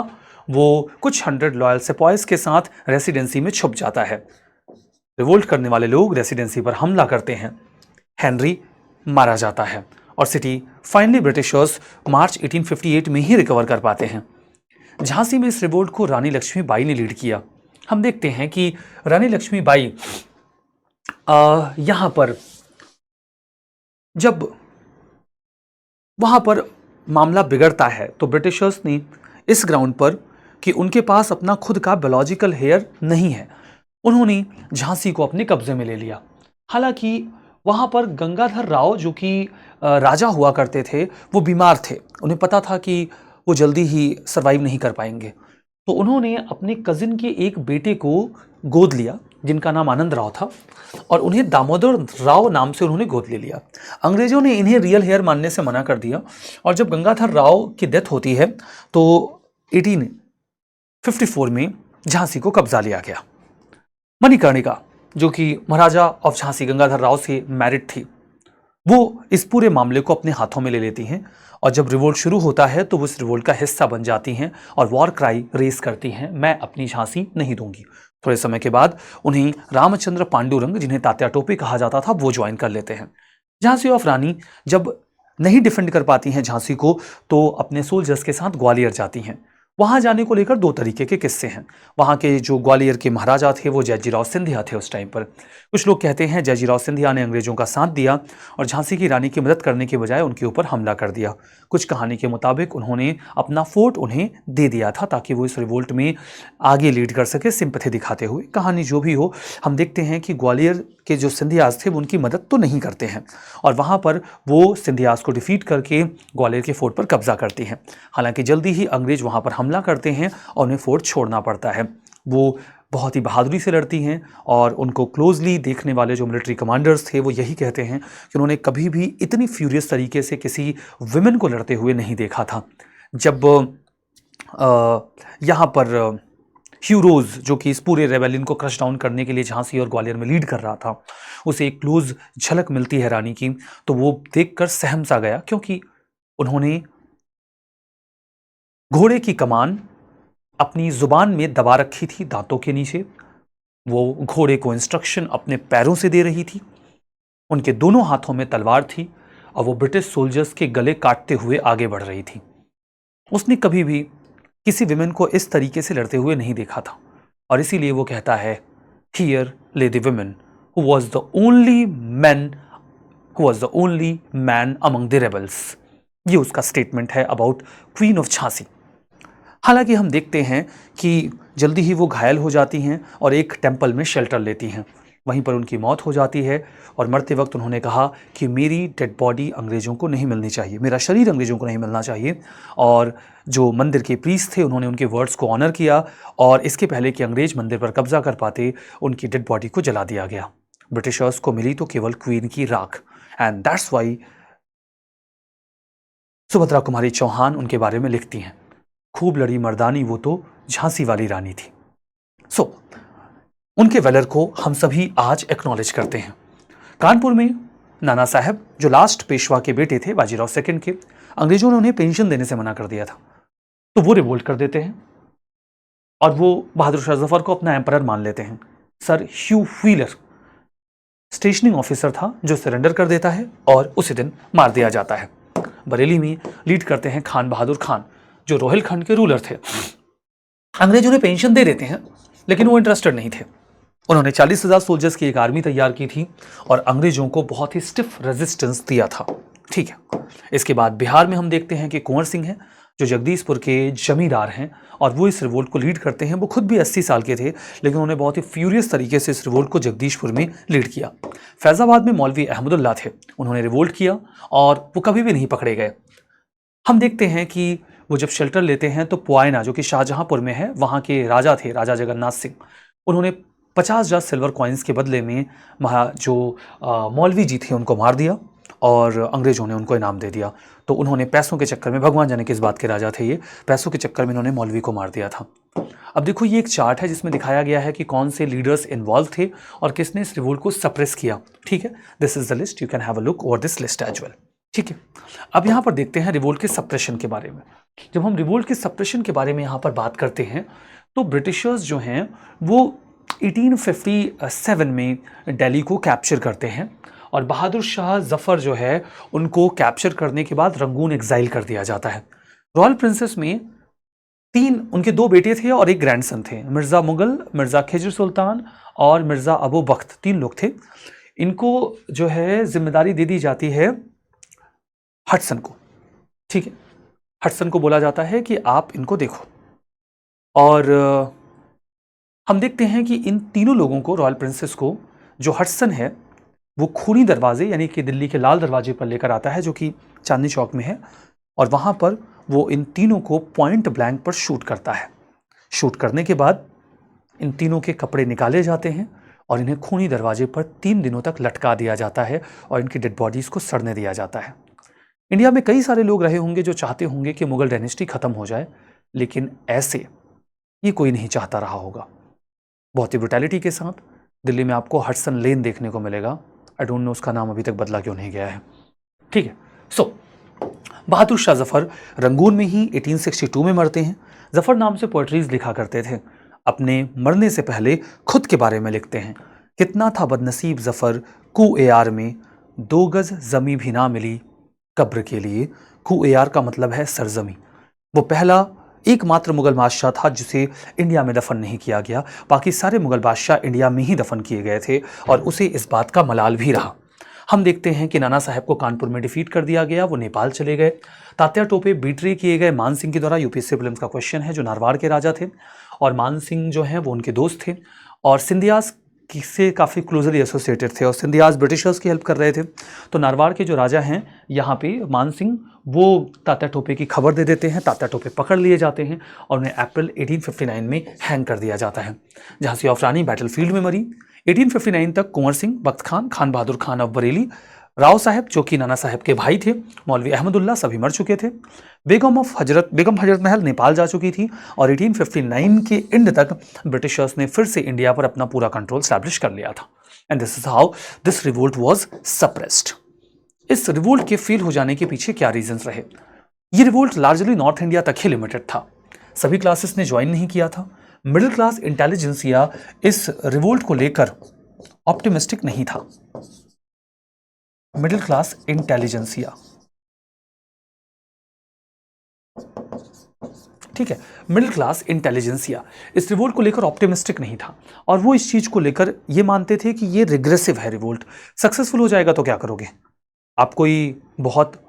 वो कुछ 100 लॉयल सिपॉयज के साथ रेसिडेंसी में छुप जाता है। रिवोल्ट करने वाले लोग रेसिडेंसी पर हमला करते हैं। हेनरी मारा जाता है और सिटी फाइनली ब्रिटिशर्स मार्च 1858 में ही रिकवर कर पाते हैं। झांसी में इस रिवोल्ट को रानी लक्ष्मीबाई ने लीड किया। हम देखते हैं कि रानी लक्ष्मीबाई यहां पर जब वहां पर मामला बिगड़ता है तो ब्रिटिशर्स ने इस ग्राउंड पर कि उनके पास अपना खुद का बायोलॉजिकल हेयर नहीं है, उन्होंने झांसी को अपने कब्जे में ले लिया। हालांकि वहां पर गंगाधर राव, जो कि राजा हुआ करते थे, वो बीमार थे। उन्हें पता था कि वो जल्दी ही सरवाइव नहीं कर पाएंगे, तो उन्होंने अपने कजिन के एक बेटे को गोद लिया जिनका नाम आनंद राव था, और उन्हें दामोदर राव नाम से उन्होंने गोद ले लिया। अंग्रेजों ने इन्हें रियल हेयर मानने से मना कर दिया, और जब गंगाधर राव की डेथ होती है तो 1854 में झांसी को कब्जा लिया गया। मणिकर्णिका, जो कि महाराजा ऑफ झांसी गंगाधर राव से मैरिड थी, वो इस पूरे मामले को अपने हाथों में ले लेती हैं, और जब रिवोल्ट शुरू होता है तो वो इस रिवोल्ट का हिस्सा बन जाती हैं और वॉर क्राई रेस करती हैं, मैं अपनी झांसी नहीं दूंगी। थोड़े समय के बाद उन्हें रामचंद्र पांडुरंग, जिन्हें तात्या टोपे कहा जाता था, वो ज्वाइन कर लेते हैं। झांसी ऑफ रानी जब नहीं डिफेंड कर पाती हैं झांसी को, तो अपने सोल्जर्स के साथ ग्वालियर जाती हैं। वहां जाने को लेकर दो तरीके के किस्से हैं। वहां के जो ग्वालियर के महाराजा थे वो जयजीराव सिंधिया थे उस टाइम पर। कुछ लोग कहते हैं जयजीराव सिंधिया ने अंग्रेजों का साथ दिया और झांसी की रानी की मदद करने के बजाय उनके ऊपर हमला कर दिया। कुछ कहानी के मुताबिक उन्होंने अपना फोर्ट उन्हें दे दिया था ताकि वो इस रिवोल्ट में आगे लीड कर सके, सिंपैथी दिखाते हुए। कहानी जो भी हो, हम देखते हैं कि ग्वालियर के जो सिंधियाज थे वो उनकी मदद तो नहीं करते हैं और वहां पर वो सिंधियाज को डिफीट करके ग्वालियर के फोर्ट पर कब्जा करती हैं। हालांकि जल्दी ही अंग्रेज वहां पर हमला करते हैं और उन्हें फोर्ट छोड़ना पड़ता है। वो बहुत ही बहादुरी से लड़ती हैं और उनको क्लोजली देखने वाले जो मिलिट्री कमांडर्स थे वो यही कहते हैं कि उन्होंने कभी भी इतनी फ्यूरियस तरीके से किसी विमेन को लड़ते हुए नहीं देखा था। जब यहाँ पर ह्यूरोज, जो कि इस पूरे रेबेलियन को क्रश डाउन करने के लिए झांसी और ग्वालियर में लीड कर रहा था, उसे एक क्लोज झलक मिलती है रानी की, तो वो देखकर सहम सा गया, क्योंकि उन्होंने घोड़े की कमान अपनी जुबान में दबा रखी थी, दांतों के नीचे। वो घोड़े को इंस्ट्रक्शन अपने पैरों से दे रही थी, उनके दोनों हाथों में तलवार थी और वो ब्रिटिश सोल्जर्स के गले काटते हुए आगे बढ़ रही थी। उसने कभी भी किसी विमेन को इस तरीके से लड़ते हुए नहीं देखा था और इसीलिए वो कहता है, हियर ले the women who was the only man among the rebels. ये उसका स्टेटमेंट है अबाउट क्वीन ऑफ झांसी। हालांकि हम देखते हैं कि जल्दी ही वो घायल हो जाती हैं और एक टेंपल में शेल्टर लेती हैं। वहीं पर उनकी मौत हो जाती है और मरते वक्त उन्होंने कहा कि मेरी डेड बॉडी अंग्रेज़ों को नहीं मिलनी चाहिए, मेरा शरीर अंग्रेज़ों को नहीं मिलना चाहिए। और जो मंदिर के प्रीस्ट थे उन्होंने उनके वर्ड्स को ऑनर किया और इसके पहले कि अंग्रेज मंदिर पर कब्जा कर पाते, उनकी डेड बॉडी को जला दिया गया। ब्रिटिशर्स को मिली तो केवल क्वीन की राख, and that's why Subhadra Kumari Chauhan उनके बारे में लिखती हैं, खूब लड़ी मर्दानी वो तो झांसी वाली रानी थी। सो उनके वैलर को हम सभी आज एक्नॉलेज करते हैं। कानपुर में नाना साहब, जो लास्ट पेशवा के बेटे थे बाजीराव सेकंड के, अंग्रेजों ने उन्हें पेंशन देने से मना कर दिया था, तो वो रिवोल्ट कर देते हैं और वो बहादुर शाह जफर को अपना एम्परर मान लेते हैं। सर ह्यू व्हीलर स्टेशनिंग ऑफिसर था जो सरेंडर कर देता है और उसी दिन मार दिया जाता है। बरेली में लीड करते हैं खान बहादुर खान, जो रोहिलखंड के रूलर थे। अंग्रेजों ने पेंशन दे देते हैं लेकिन वो इंटरेस्टेड नहीं थे। उन्होंने 40,000 सोल्जर्स की एक आर्मी तैयार की थी और अंग्रेजों को बहुत ही स्टिफ रेजिस्टेंस दिया था। ठीक है, इसके बाद बिहार में हम देखते हैं कि कुंवर सिंह हैं, जो जगदीशपुर के जमींदार हैं और वो इस रिवोल्ट को लीड करते हैं। वो खुद भी 80 साल के थे लेकिन उन्होंने बहुत ही फ्यूरियस तरीके से इस रिवोल्ट को जगदीशपुर में लीड किया। फैजाबाद में मौलवी अहमदुल्ला थे, उन्होंने रिवोल्ट किया और वो कभी भी नहीं पकड़े गए। हम देखते हैं कि वो जब शेल्टर लेते हैं तो पुआयना, जो कि शाहजहांपुर में है, वहाँ के राजा थे राजा जगन्नाथ सिंह, उन्होंने 50,000 सिल्वर कॉइन्स के बदले में मौलवी जी थे उनको मार दिया और अंग्रेजों ने उनको इनाम दे दिया। तो उन्होंने पैसों के चक्कर में, भगवान जाने किस बात के राजा थे ये, पैसों के चक्कर में इन्होंने मौलवी को मार दिया था। अब देखो, ये एक चार्ट है जिसमें दिखाया गया है कि कौन से लीडर्स इन्वॉल्व थे और किसने इस रिवोल्ट को सप्रेस किया। ठीक है, this is the list, you can have a look over this list as well. ठीक है, अब यहाँ पर देखते हैं रिवोल्ट के सप्रेशन के बारे में। जब हम रिवोल्ट के सप्रेशन के बारे में यहाँ पर बात करते हैं तो ब्रिटिशर्स जो हैं वो 1857 में दिल्ली को कैप्चर करते हैं और बहादुर शाह जफर जो है उनको कैप्चर करने के बाद रंगून एग्जाइल कर दिया जाता है। रॉयल प्रिंसेस में उनके 2 बेटे थे और एक ग्रैंडसन थे, मिर्ज़ा मुगल, मिर्ज़ा खिजर सुल्तान और मिर्ज़ा अबू बख्त, 3 लोग थे। इनको जो है जिम्मेदारी दे दी जाती है हटसन को। ठीक है, हटसन को बोला जाता है कि आप इनको देखो। और हम देखते हैं कि इन तीनों लोगों को, रॉयल प्रिंसेस को, जो हटसन है वो खूनी दरवाजे यानी कि दिल्ली के लाल दरवाजे पर लेकर आता है, जो कि चांदनी चौक में है, और वहाँ पर वो इन तीनों को पॉइंट ब्लैंक पर शूट करता है। शूट करने के बाद इन तीनों के कपड़े निकाले जाते हैं और इन्हें खूनी दरवाजे पर 3 दिनों तक लटका दिया जाता है और इनकी डेड बॉडीज़ को सड़ने दिया जाता है। इंडिया में कई सारे लोग रहे होंगे जो चाहते होंगे कि मुगल डायनेस्टी ख़त्म हो जाए, लेकिन ऐसे ये कोई नहीं चाहता रहा होगा। बहुत ही ब्रुटैलिटी के साथ दिल्ली में आपको हटसन लेन देखने को मिलेगा। आई डोंट नो उसका नाम अभी तक बदला क्यों नहीं गया है। ठीक है, सो बहादुर शाह जफर रंगून में ही 1862 में मरते हैं। जफर नाम से पोएट्रीज लिखा करते थे। अपने मरने से पहले खुद के बारे में लिखते हैं, कितना था बदनसीब जफर कू ए आर में, 2 गज जमी भी ना मिली, कब्र के लिए। कुएयार का मतलब है सरजमी। वो पहला एकमात्र मुगल बादशाह था जिसे इंडिया में दफन नहीं किया गया। बाकी सारे मुगल बादशाह इंडिया में ही दफन किए गए थे और उसे इस बात का मलाल भी रहा। हम देखते हैं कि नाना साहब को कानपुर में डिफीट कर दिया गया, वो नेपाल चले गए। तात्या टोपे बीट्री किए गए मान सिंह के द्वारा। यूपीएससी प्रीलिम्स का क्वेश्चन है, जो नारवाड़ के राजा थे और मान सिंह जो हैं वो उनके दोस्त थे और सिंधियास से काफ़ी क्लोजली एसोसिएटेड थे और सिंधियास ब्रिटिशर्स की हेल्प कर रहे थे। तो नारवाड़ के जो राजा हैं यहाँ पे मान सिंह, वो तात्या टोपे की खबर दे देते हैं। तात्या टोपे पकड़ लिए जाते हैं और उन्हें अप्रैल 1859 में हैंग कर दिया जाता है। झांसी ऑफ रानी बैटलफील्ड में मरी। 1859 तक कुंवर सिंह, बख्त खान, खान बहादुर खान ऑफ बरेली, राव साहब जो कि नाना साहब के भाई थे, मौलवी अहमदुल्ला, सभी मर चुके थे। बेगम हजरत महल नेपाल जा चुकी थी और 1859 के एंड तक ब्रिटिशर्स ने फिर से इंडिया पर अपना पूरा कंट्रोल स्टैब्लिश कर लिया था। And this is how this revolt was suppressed. इस रिवोल्ट के फेल हो जाने के पीछे क्या रीजंस रहे? ये रिवोल्ट लार्जली नॉर्थ इंडिया तक ही लिमिटेड था, सभी क्लासेस ने ज्वाइन नहीं किया था। मिडिल क्लास इंटेलिजेंसिया इस रिवोल्ट को लेकर ऑप्टिमिस्टिक नहीं था। मिडिल क्लास इंटेलिजेंसिया, ठीक है, मिडिल क्लास इंटेलिजेंसिया इस रिवोल्ट को लेकर ऑप्टिमिस्टिक नहीं था और वो इस चीज को लेकर ये मानते थे कि ये रिग्रेसिव है रिवोल्ट, सक्सेसफुल हो जाएगा तो क्या करोगे? आप कोई बहुत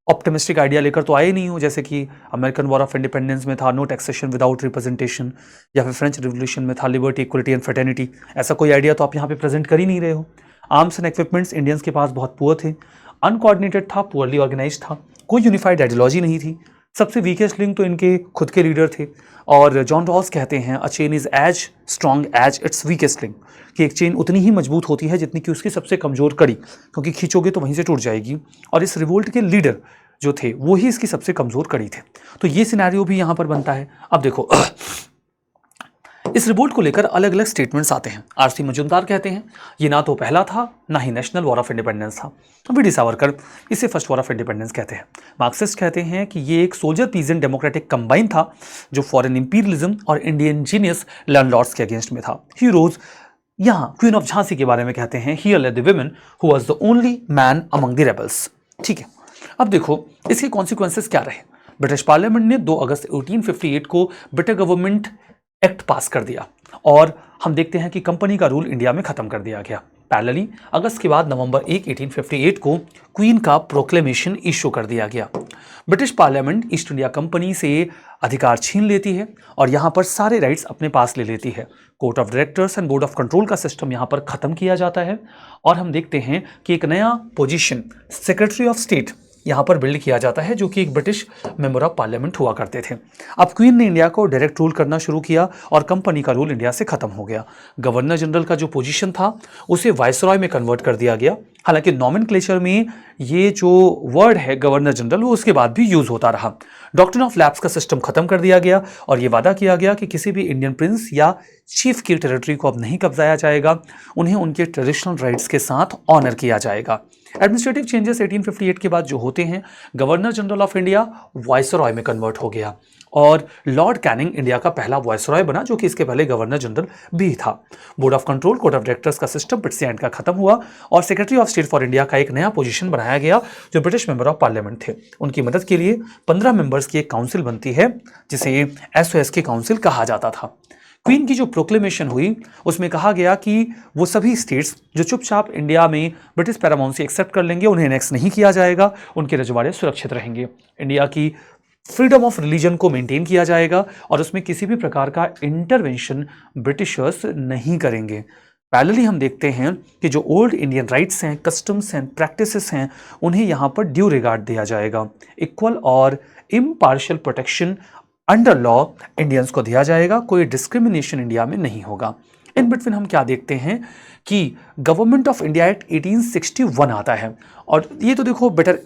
ऑप्टिमिस्टिक आइडिया लेकर तो आए नहीं हो, जैसे कि अमेरिकन वॉर ऑफ इंडिपेंडेंस में था नो टैक्सेशन विदाउट रिप्रेजेंटेशन, या फिर फ्रेंच रिवोल्यूशन में था लिबर्टी, इक्वलिटी एंड फ्रेटर्निटी। ऐसा कोई आइडिया तो आप यहाँ पे प्रेजेंट कर ही नहीं रहे हो। आर्म्स एंड इक्विपमेंट्स इंडियंस के पास बहुत पुअर थे, अनकोऑर्डिनेटेड था, पुअरली ऑर्गेनाइज था, कोई यूनिफाइड आइडियोलॉजी नहीं थी। सबसे वीकेस्ट लिंक तो इनके खुद के लीडर थे और जॉन रॉल्स कहते हैं a chain is as strong as its weakest link, कि एक चेन उतनी ही मजबूत होती है जितनी कि उसकी सबसे कमजोर कड़ी, क्योंकि खींचोगे तो वहीं से टूट जाएगी। और इस रिवोल्ट के लीडर जो थे वो ही इसकी सबसे कमजोर कड़ी थे। तो ये सिनेरियो भी यहां पर बनता है। अब देखो इस रिवोल्ट को लेकर अलग अलग स्टेटमेंट्स आते हैं। आरसी मजूमदार कहते हैं ये ना तो पहला था ना ही नेशनल वॉर ऑफ इंडिपेंडेंस था। वीडी सावरकर इसे फर्स्ट वॉर ऑफ इंडिपेंडेंस कहते हैं। मार्क्सिस्ट कहते हैं कि ये एक सोल्जर पीजेंट डेमोक्रेटिक कंबाइन था जो फॉरेन इंपीरियलिज्म और इंडियन जीनियस लैंडलॉर्ड्स के अगेंस्ट में था। हीरोज यहाँ क्वीन ऑफ झांसी के बारे में कहते हैं here lay the woman who was the only man among the rebels. ठीक है, अब देखो इसके कॉन्सिक्वेंसेस क्या रहे। ब्रिटिश पार्लियामेंट ने 2 अगस्त 1858 को ब्रिटिश गवर्नमेंट एक्ट पास कर दिया और हम देखते हैं कि कंपनी का रूल इंडिया में खत्म कर दिया गया। पैरेलली अगस्त के बाद नवंबर 1, 1858 को क्वीन का प्रोक्लेमेशन इशू कर दिया गया। British parliament east India company से अधिकार छीन लेती है और यहां पर सारे राइट्स अपने पास ले लेती है। Court of directors and board of control का सिस्टम यहां पर खत्म किया जाता है और हम देखते हैं कि एक नया पोजीशन सेक्रेटरी ऑफ स्टेट यहाँ पर बिल्ड किया जाता है जो कि एक ब्रिटिश मेंबर ऑफ पार्लियामेंट हुआ करते थे। अब क्वीन ने इंडिया को डायरेक्ट रूल करना शुरू किया और कंपनी का रूल इंडिया से खत्म हो गया। गवर्नर जनरल का जो पोजीशन था उसे वायसरॉय में कन्वर्ट कर दिया गया। हालांकि नॉमेनक्लेचर में ये जो वर्ड है गवर्नर जनरल वो उसके बाद भी यूज होता रहा। डॉक्ट्रिन ऑफ लैप्स का सिस्टम खत्म कर दिया गया और ये वादा किया गया कि किसी भी इंडियन प्रिंस या चीफ की टेरिटरी को अब नहीं कब्जाया जाएगा, उन्हें उनके ट्रेडिशनल राइट्स के साथ ऑनर किया जाएगा। एडमिनिस्ट्रेटिव चेंजेस 1858 के बाद जो होते हैं, governor general of India viceroy में कन्वर्ट हो गया और लॉर्ड कैनिंग इंडिया का पहला वायसरॉय बना जो कि इसके पहले गवर्नर जनरल भी था। Board of control, court of directors का सिस्टम ब्रिटिश एंड का खत्म हुआ और secretary of state for India का एक नया पोजीशन बनाया गया जो ब्रिटिश मेंबर ऑफ पार्लियामेंट थे। उनकी मदद के लिए 15 मेंबर्स की एक काउंसिल बनती है जिसे एसओएस की काउंसिल कहा जाता था। क्वीन की जो प्रोक्लेमेशन हुई उसमें कहा गया कि वो सभी स्टेट्स जो चुपचाप इंडिया में ब्रिटिश पैरामाउंसी एक्सेप्ट कर लेंगे उन्हें एनेक्स नहीं किया जाएगा, उनके रजवाड़े सुरक्षित रहेंगे। इंडिया की फ्रीडम ऑफ रिलीजन को मेंटेन किया जाएगा और उसमें किसी भी प्रकार का इंटरवेंशन ब्रिटिशर्स नहीं करेंगे। पैरेलली हम देखते हैं कि जो ओल्ड इंडियन राइट्स हैं, कस्टम्स हैं, प्रैक्टिसेस हैं, उन्हें यहाँ पर ड्यू रिगार्ड दिया जाएगा। इक्वल और impartial protection under law Indians को दिया जाएगा, कोई डिस्क्रिमिनेशन इंडिया में नहीं होगा। इन बिटवीन हम क्या देखते हैं कि गवर्नमेंट ऑफ इंडिया एक्ट 1861 आता है और ये तो देखो बेटर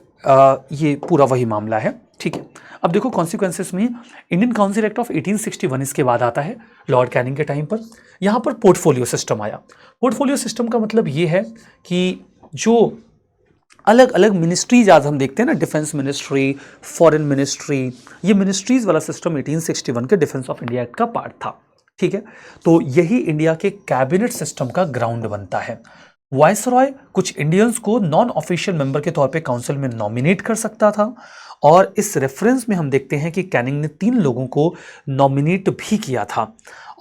ये पूरा वही मामला है। ठीक है, अब देखो कॉन्सिक्वेंसेस में इंडियन काउंसिल एक्ट ऑफ 1861 इसके बाद आता है लॉर्ड कैनिंग के टाइम पर। यहाँ पर पोर्टफोलियो सिस्टम आया। पोर्टफोलियो सिस्टम का मतलब ये है कि जो अलग अलग मिनिस्ट्रीज आज हम देखते हैं ना, डिफेंस मिनिस्ट्री, फॉरेन मिनिस्ट्री, ये मिनिस्ट्रीज वाला सिस्टम 1861 के डिफेंस ऑफ इंडिया एक्ट का पार्ट था। ठीक है, तो यही इंडिया के कैबिनेट सिस्टम का ग्राउंड बनता है। वायसरॉय कुछ इंडियंस को नॉन ऑफिशियल मेंबर के तौर पे काउंसिल में नॉमिनेट कर सकता था, और इस रेफरेंस में हम देखते हैं कि कैनिंग ने 3 लोगों को नॉमिनेट भी किया था,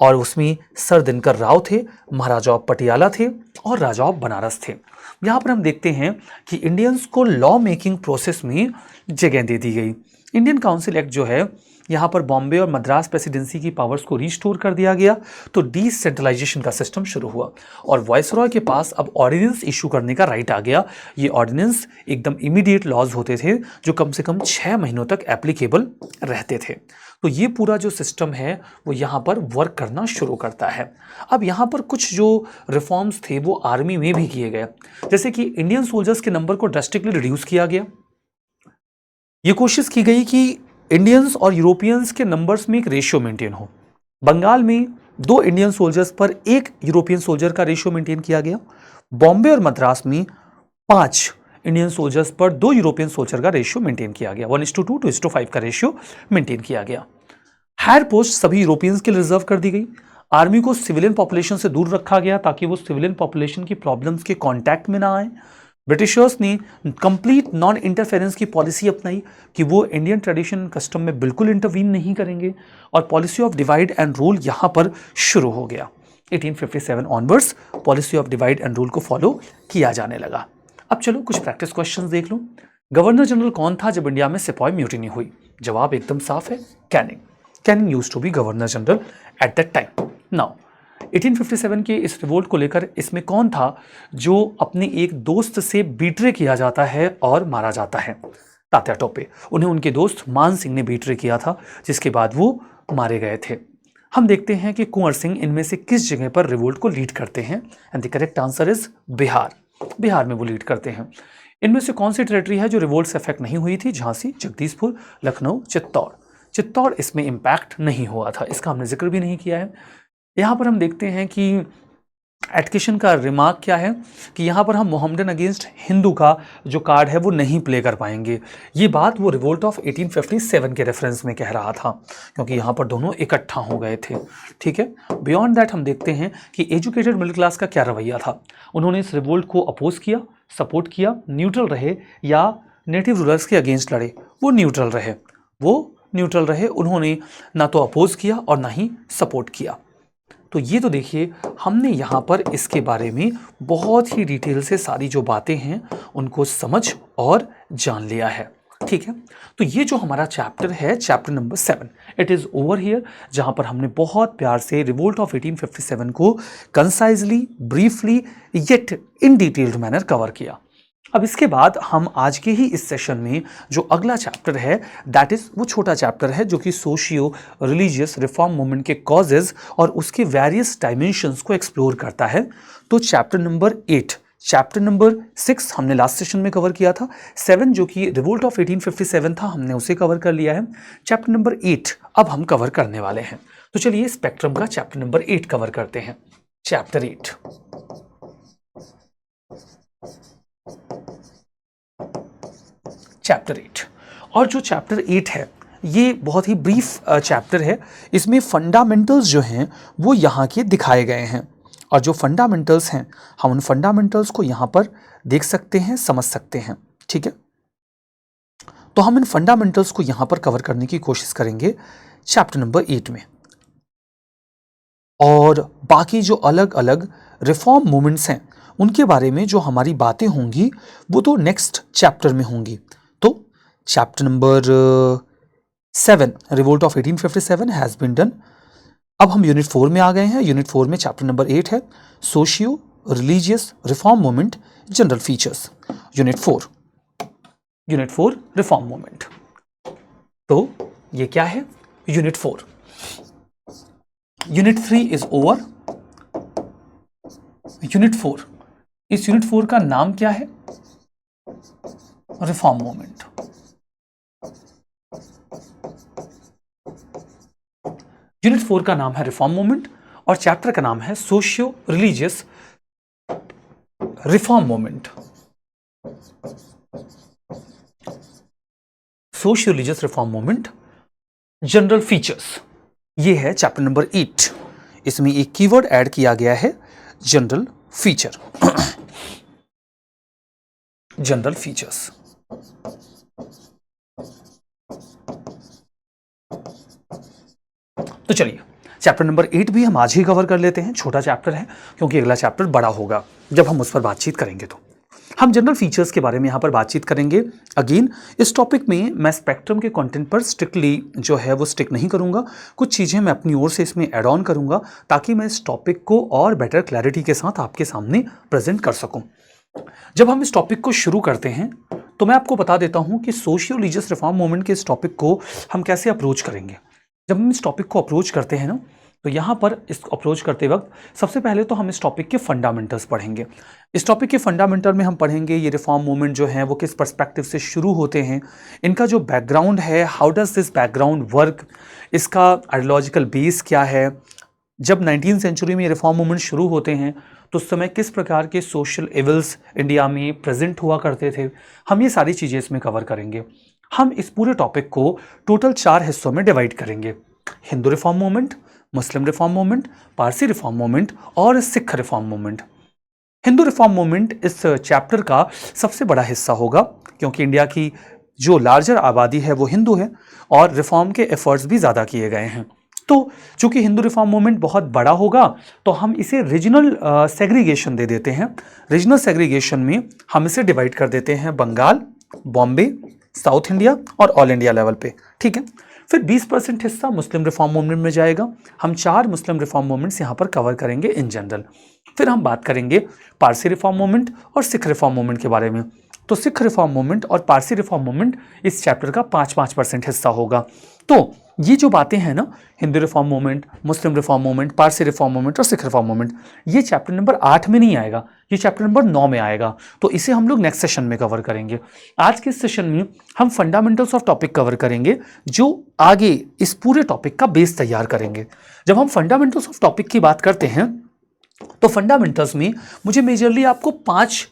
और उसमें सर दिनकर राव थे, महाराजा ऑफ पटियाला थे, और राजा ऑफ बनारस थे। यहाँ पर हम देखते हैं कि इंडियंस को लॉ मेकिंग प्रोसेस में जगह दे दी गई। इंडियन काउंसिल एक्ट जो है, यहाँ पर बॉम्बे और मद्रास प्रेसिडेंसी की पावर्स को रिस्टोर कर दिया गया, तो डिसेंट्रलाइजेशन का सिस्टम शुरू हुआ, और वायसरॉय के पास अब ऑर्डिनेंस इशू करने का राइट आ गया। ये ऑर्डिनेंस एकदम इमीडिएट लॉज होते थे, जो कम से कम 6 महीनों तक एप्लीकेबल रहते थे। तो ये पूरा जो सिस्टम है वो यहाँ पर वर्क करना शुरू करता है। अब यहाँ पर कुछ जो रिफॉर्म्स थे वो आर्मी में भी किए गए, जैसे कि इंडियन सोल्जर्स के नंबर को ड्रास्टिकली रिड्यूस किया गया। ये कोशिश की गई कि इंडियंस और यूरोपियंस के नंबर्स में एक रेशियो मेंटेन हो। बंगाल में 2 इंडियन सोल्जर्स पर 1 यूरोपियन सोल्जर का रेशियो मेंटेन किया गया। बॉम्बे और मद्रास में 5 इंडियन सोल्जर्स पर 2 यूरोपियन सोल्जर का रेशियो मेंटेन किया गया। 1:2 2:5 का रेशियो मेंटेन किया गया। हायर पोस्ट सभी यूरोपियंस के लिए रिजर्व कर दी गई। आर्मी को सिविलियन पॉपुलेशन से दूर रखा गया ताकि वो सिविलियन पॉपुलेशन की प्रॉब्लम्स के कांटेक्ट में ना आए। ब्रिटिशर्स ने कंप्लीट नॉन इंटरफेरेंस की पॉलिसी अपनाई कि वो इंडियन ट्रेडिशन कस्टम में बिल्कुल इंटरवीन नहीं करेंगे, और policy of divide and rule यहाँ पर शुरू हो गया। 1857 onwards policy of divide and rule को फॉलो किया जाने लगा। अब चलो कुछ प्रैक्टिस क्वेश्चंस देख लो। गवर्नर जनरल कौन था जब इंडिया में सिपाही म्यूटिनी हुई? जवाब एकदम साफ है, Canning. Canning used to be governor general at that time. Now 1857 के इस रिवोल्ट को लेकर इसमें कौन था जो अपने एक दोस्त से बीट्रे किया जाता है और मारा जाता है? तात्या टोपे। उन्हें उनके दोस्त मान सिंह ने बीट्रे किया था, जिसके बाद वो मारे गए थे। हम देखते हैं कि कुंवर सिंह इनमें से किस जगह पर रिवोल्ट को लीड करते हैं, and the correct answer is Bihar. Bihar में वो लीड करते हैं। इनमें से कौन सी टेरिटरी है जो रिवोल्ट से अफेक्ट नहीं हुई थी? झांसी, जगदीशपुर, लखनऊ, चित्तौड़। चित्तौड़ इसमें इंपैक्ट नहीं हुआ था, इसका हमने जिक्र भी नहीं किया है। यहाँ पर हम देखते हैं कि एटकिशन का रिमार्क क्या है कि यहाँ पर हम मोहम्मदन अगेंस्ट हिंदू का जो कार्ड है वो नहीं प्ले कर पाएंगे। ये बात वो रिवोल्ट ऑफ 1857 के रेफरेंस में कह रहा था, क्योंकि यहाँ पर दोनों इकट्ठा हो गए थे। ठीक है, बियॉन्ड दैट हम देखते हैं कि एजुकेटेड मिडिल क्लास का क्या रवैया था। उन्होंने इस रिवोल्ट को अपोज किया, सपोर्ट किया, न्यूट्रल रहे, या नेटिव रूलर्स के अगेंस्ट लड़े? वो न्यूट्रल रहे। उन्होंने ना तो अपोज किया और ना ही सपोर्ट किया। तो ये तो देखिए, हमने यहाँ पर इसके बारे में बहुत ही डिटेल से सारी जो बातें हैं उनको समझ और जान लिया है। ठीक है, तो ये जो हमारा चैप्टर है, chapter number 7, it is over here, जहाँ पर हमने बहुत प्यार से रिवोल्ट ऑफ 1857 को concisely, briefly, yet in detailed manner cover किया। अब इसके बाद हम आज के ही इस सेशन में जो अगला चैप्टर है, दैट इज वो छोटा चैप्टर है जो कि सोशियो रिलीजियस रिफॉर्म मूवमेंट के कॉजेज और उसके वेरियस डायमेंशंस को एक्सप्लोर करता है। तो चैप्टर नंबर 8, चैप्टर नंबर 6 हमने लास्ट सेशन में कवर किया था। 7 जो कि रिवोल्ट ऑफ 1857 था, हमने उसे कवर कर लिया है। चैप्टर नंबर 8 अब हम कवर करने वाले हैं। तो चलिए स्पेक्ट्रम का चैप्टर नंबर 8 कवर करते हैं। Chapter 8, chapter 8। और जो चैप्टर 8 है ये बहुत ही ब्रीफ चैप्टर है। इसमें फंडामेंटल्स जो हैं वो यहाँ के दिखाए गए हैं, और जो फंडामेंटल्स हैं हम उन फंडामेंटल्स को यहाँ पर देख सकते हैं, समझ सकते हैं। ठीक है, तो हम इन फंडामेंटल्स को यहाँ पर कवर करने की कोशिश करेंगे चैप्टर नंबर 8 में। और बाकी जो अलग अलग रिफॉर्म मूवमेंट्स हैं उनके बारे में जो हमारी बातें होंगी वो तो नेक्स्ट चैप्टर में होंगी। तो chapter number 7 revolt of 1857 has been done. अब हम यूनिट 4 में आ गए हैं। यूनिट 4 में चैप्टर नंबर 8 है socio religious reform movement general features. Unit 4 reform movement. तो ये क्या है? Unit 4। Unit 3 is over. Unit 4, इस यूनिट 4 का नाम क्या है? Reform movement. यूनिट 4 का नाम है रिफॉर्म मूवमेंट और चैप्टर का नाम है socio religious reform movement. Socio religious reform movement general features, ये है चैप्टर नंबर 8। इसमें एक कीवर्ड ऐड किया गया है, जनरल फीचर। General features. तो चलिए चैप्टर नंबर 8 भी हम आज ही कवर कर लेते हैं। छोटा चैप्टर है क्योंकि अगला चैप्टर बड़ा होगा जब हम उस पर बातचीत करेंगे। तो हम जनरल फीचर्स के बारे में यहाँ पर बातचीत करेंगे। अगेन इस टॉपिक में मैं स्पेक्ट्रम के कंटेंट पर स्ट्रिक्टली जो है वो स्टिक नहीं करूँगा, कुछ चीज़ें मैं अपनी ओर से इसमें ऐड ऑन करूँगा ताकि मैं इस टॉपिक को और बेटर क्लैरिटी के साथ आपके सामने प्रेजेंट कर सकूँ। जब हम इस टॉपिक को शुरू करते हैं तो मैं आपको बता देता हूँ कि सोशियो रिलीजियस रिफॉर्म मूवमेंट के इस टॉपिक को हम कैसे अप्रोच करेंगे। जब हम इस टॉपिक को अप्रोच करते हैं ना, तो यहाँ पर इस अप्रोच करते वक्त सबसे पहले तो हम इस टॉपिक के फंडामेंटल्स पढ़ेंगे। इस टॉपिक के फंडामेंटल में हम पढ़ेंगे ये रिफॉर्म मूवमेंट जो है वो किस पर्सपेक्टिव से शुरू होते हैं, इनका जो बैकग्राउंड है, how does this background work, इसका आइडियोलॉजिकल बेस क्या है, जब 19वीं सेंचुरी में रिफॉर्म मूवमेंट शुरू होते हैं तो उस समय किस प्रकार के सोशल एविल्स इंडिया में प्रेजेंट हुआ करते थे, हम ये सारी चीज़ें इसमें कवर करेंगे। हम इस पूरे टॉपिक को टोटल 4 हिस्सों में डिवाइड करेंगे। Hindu reform movement, Muslim reform movement, Parsi reform movement और Sikh reform movement. Hindu reform movement इस चैप्टर का सबसे बड़ा हिस्सा होगा क्योंकि इंडिया की जो लार्जर आबादी है वो हिंदू है और रिफॉर्म के एफर्ट्स भी ज़्यादा किए गए हैं। तो चूंकि हिंदू रिफॉर्म मूवमेंट बहुत बड़ा होगा तो हम इसे रीजनल सेग्रीगेशन दे देते हैं। रीजनल सेग्रीगेशन में हम इसे डिवाइड कर देते हैं बंगाल, बॉम्बे, साउथ इंडिया और ऑल इंडिया लेवल पे, ठीक है। फिर 20% हिस्सा मुस्लिम रिफॉर्म मूवमेंट में जाएगा। हम 4 मुस्लिम रिफॉर्म मूवमेंट्स यहाँ पर कवर करेंगे इन जनरल। फिर हम बात करेंगे पारसी रिफॉर्म मूवमेंट और सिख रिफॉर्म मूवमेंट के बारे में। तो सिख रिफॉर्म मूवमेंट और पारसी रिफॉर्म मूवमेंट इस चैप्टर का 5-5% हिस्सा होगा। तो ये जो बातें हैं ना, Hindu reform movement, Muslim reform movement, Parsi reform movement और सिख रिफॉर्म मूवमेंट, ये चैप्टर नंबर 8 में नहीं आएगा, ये चैप्टर नंबर 9 में आएगा। तो इसे हम लोग नेक्स्ट सेशन में कवर करेंगे। आज के सेशन में हम फंडामेंटल्स ऑफ टॉपिक कवर करेंगे जो आगे इस पूरे टॉपिक का बेस तैयार करेंगे। जब हम फंडामेंटल्स ऑफ टॉपिक की बात करते हैं तो फंडामेंटल्स में मुझे मेजरली आपको 5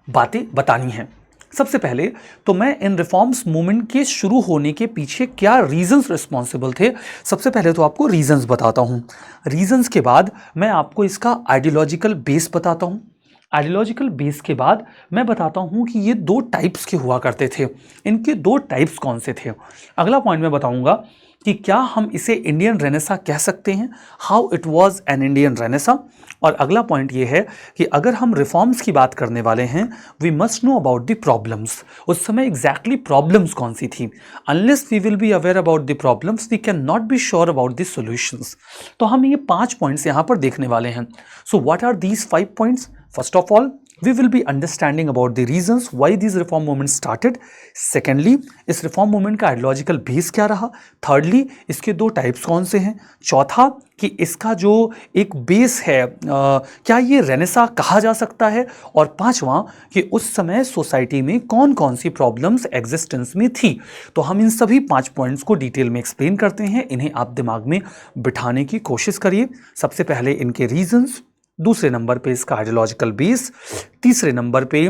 बातें बतानी हैं। सबसे पहले तो मैं इन रिफॉर्म्स मूवमेंट के शुरू होने के पीछे क्या रीजंस रिस्पॉन्सिबल थे, सबसे पहले तो आपको रीजंस बताता हूं। रीजंस के बाद मैं आपको इसका आइडियोलॉजिकल बेस बताता हूं। आइडियोलॉजिकल बेस के बाद मैं बताता हूं कि ये 2 टाइप्स के हुआ करते थे, इनके 2 टाइप्स कौन से थे। अगला पॉइंट मैं बताऊंगा कि क्या हम इसे इंडियन रेनेसा कह सकते हैं, how it was an Indian Renaissance. और अगला पॉइंट ये है कि अगर हम रिफॉर्म्स की बात करने वाले हैं, we must know about the problems. उस समय एग्जैक्टली प्रॉब्लम्स कौन सी थी। Unless we will be aware about the problems we can not be sure about the solutions. तो हम ये 5 पॉइंट्स यहाँ पर देखने वाले हैं। So what are these 5 points? First of all, we will be understanding about the reasons why these reform movements started. Secondly, इस reform movement का आइडियोलॉजिकल बेस क्या रहा। Thirdly, इसके 2 टाइप्स कौन से हैं। चौथा, कि इसका जो एक बेस है क्या ये रेनेसा कहा जा सकता है। और पांचवा, कि उस समय सोसाइटी में कौन कौन सी प्रॉब्लम्स एग्जिस्टेंस में थी। तो हम इन सभी 5 पॉइंट्स को डिटेल में एक्सप्लेन करते हैं, इन्हें आप दिमाग में बिठाने की कोशिश करिए। सबसे पहले इनके रीजंस, दूसरे नंबर पे इसका आइडियोलॉजिकल बेस, तीसरे नंबर पे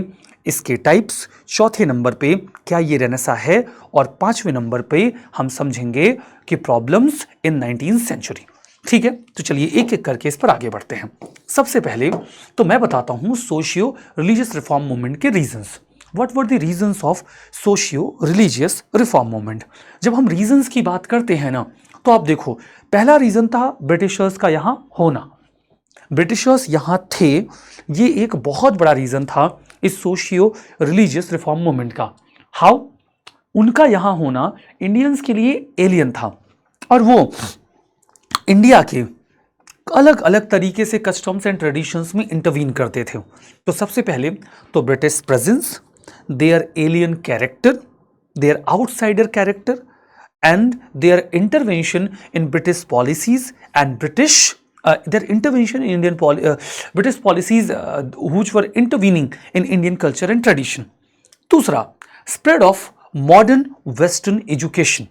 इसके टाइप्स, चौथे नंबर पे क्या ये रेनेसा है और 5वें नंबर पे हम समझेंगे कि प्रॉब्लम्स इन 19वीं सेंचुरी। ठीक है, तो चलिए एक एक करके इस पर आगे बढ़ते हैं। सबसे पहले तो मैं बताता हूं सोशियो रिलीजियस रिफॉर्म मूवमेंट के reasons. What were the reasons of socio religious reform movement. जब हम रीजंस की बात करते हैं ना, तो आप देखो, पहला रीजन था ब्रिटिशर्स का यहां होना। ब्रिटिशर्स यहाँ थे, ये एक बहुत बड़ा रीजन था इस सोशियो रिलीजियस रिफॉर्म मूवमेंट का। हाउ? उनका यहाँ होना इंडियंस के लिए एलियन था और वो इंडिया के अलग अलग तरीके से कस्टम्स एंड ट्रेडिशंस में इंटरवीन करते थे। तो सबसे पहले तो British presence, their alien character, their outsider character and their intervention in British policies and their intervention in Indian British policies which were intervening in Indian culture and tradition. दूसरा, spread of modern western education.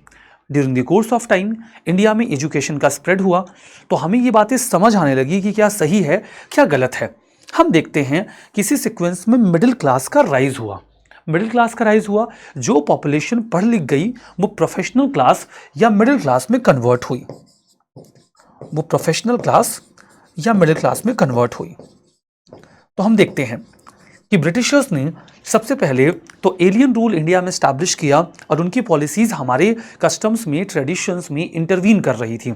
During the course of time, India में education का spread हुआ तो हमें ये बातें समझ आने लगी कि क्या सही है क्या गलत है। हम देखते हैं किसी सीक्वेंस में मिडिल क्लास का राइज हुआ। मिडिल क्लास का राइज हुआ, जो पॉपुलेशन पढ़ लिख गई वो प्रोफेशनल क्लास या मिडिल क्लास में कन्वर्ट हुई, वो प्रोफेशनल क्लास या मिडिल क्लास में कन्वर्ट हुई। तो हम देखते हैं कि ब्रिटिशर्स ने सबसे पहले तो एलियन रूल इंडिया में स्टैब्लिश किया और उनकी पॉलिसीज हमारे कस्टम्स में, ट्रेडिशंस में इंटरवीन कर रही थी।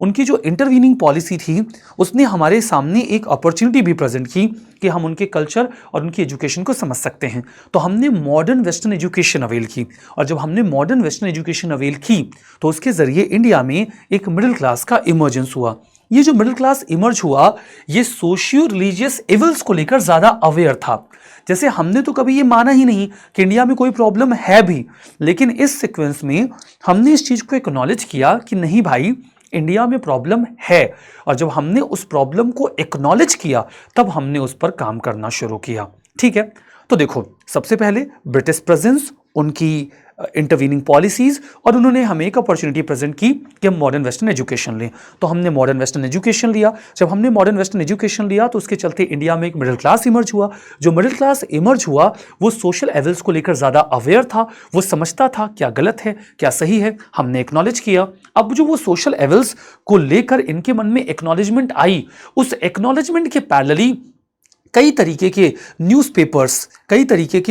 उनकी जो इंटरवीनिंग पॉलिसी थी उसने हमारे सामने एक अपॉर्चुनिटी भी प्रेजेंट की कि हम उनके कल्चर और उनकी एजुकेशन को समझ सकते हैं। तो हमने मॉडर्न वेस्टर्न एजुकेशन अवेल की, और जब हमने मॉडर्न वेस्टर्न एजुकेशन अवेल की तो उसके ज़रिए इंडिया में एक मिडिल क्लास का इमर्जेंस हुआ। ये जो मिडिल क्लास इमर्ज हुआ, ये सोशियो रिलीजियस इवल्स को लेकर ज़्यादा अवेयर था। जैसे हमने तो कभी ये माना ही नहीं कि इंडिया में कोई प्रॉब्लम है भी, लेकिन इस सीक्वेंस में हमने इस चीज़ को एक्नॉलेज किया कि नहीं भाई, इंडिया में प्रॉब्लम है। और जब हमने उस प्रॉब्लम को एक्नॉलेज किया तब हमने उस पर काम करना शुरू किया। ठीक है, तो देखो, सबसे पहले ब्रिटिश प्रेजेंस, उनकी इंटरवीनिंग पॉलिसीज, और उन्होंने हमें एक अपॉर्चुनिटी प्रेजेंट की कि हम मॉडर्न वेस्टर्न एजुकेशन लें। तो हमने मॉडर्न वेस्टर्न एजुकेशन लिया। जब हमने मॉडर्न वेस्टर्न एजुकेशन लिया तो उसके चलते इंडिया में एक मिडिल क्लास इमर्ज हुआ। जो मिडिल क्लास इमर्ज हुआ वो सोशल एवल्स को लेकर ज़्यादा अवेयर था, वो समझता था क्या गलत है क्या सही है, हमने एक्नॉलेज किया। अब जो वो सोशल एवल्स को लेकर इनके मन में एक्नॉलेजमेंट आई, उस एक्नॉलेजमेंट के पैरेलली कई तरीके के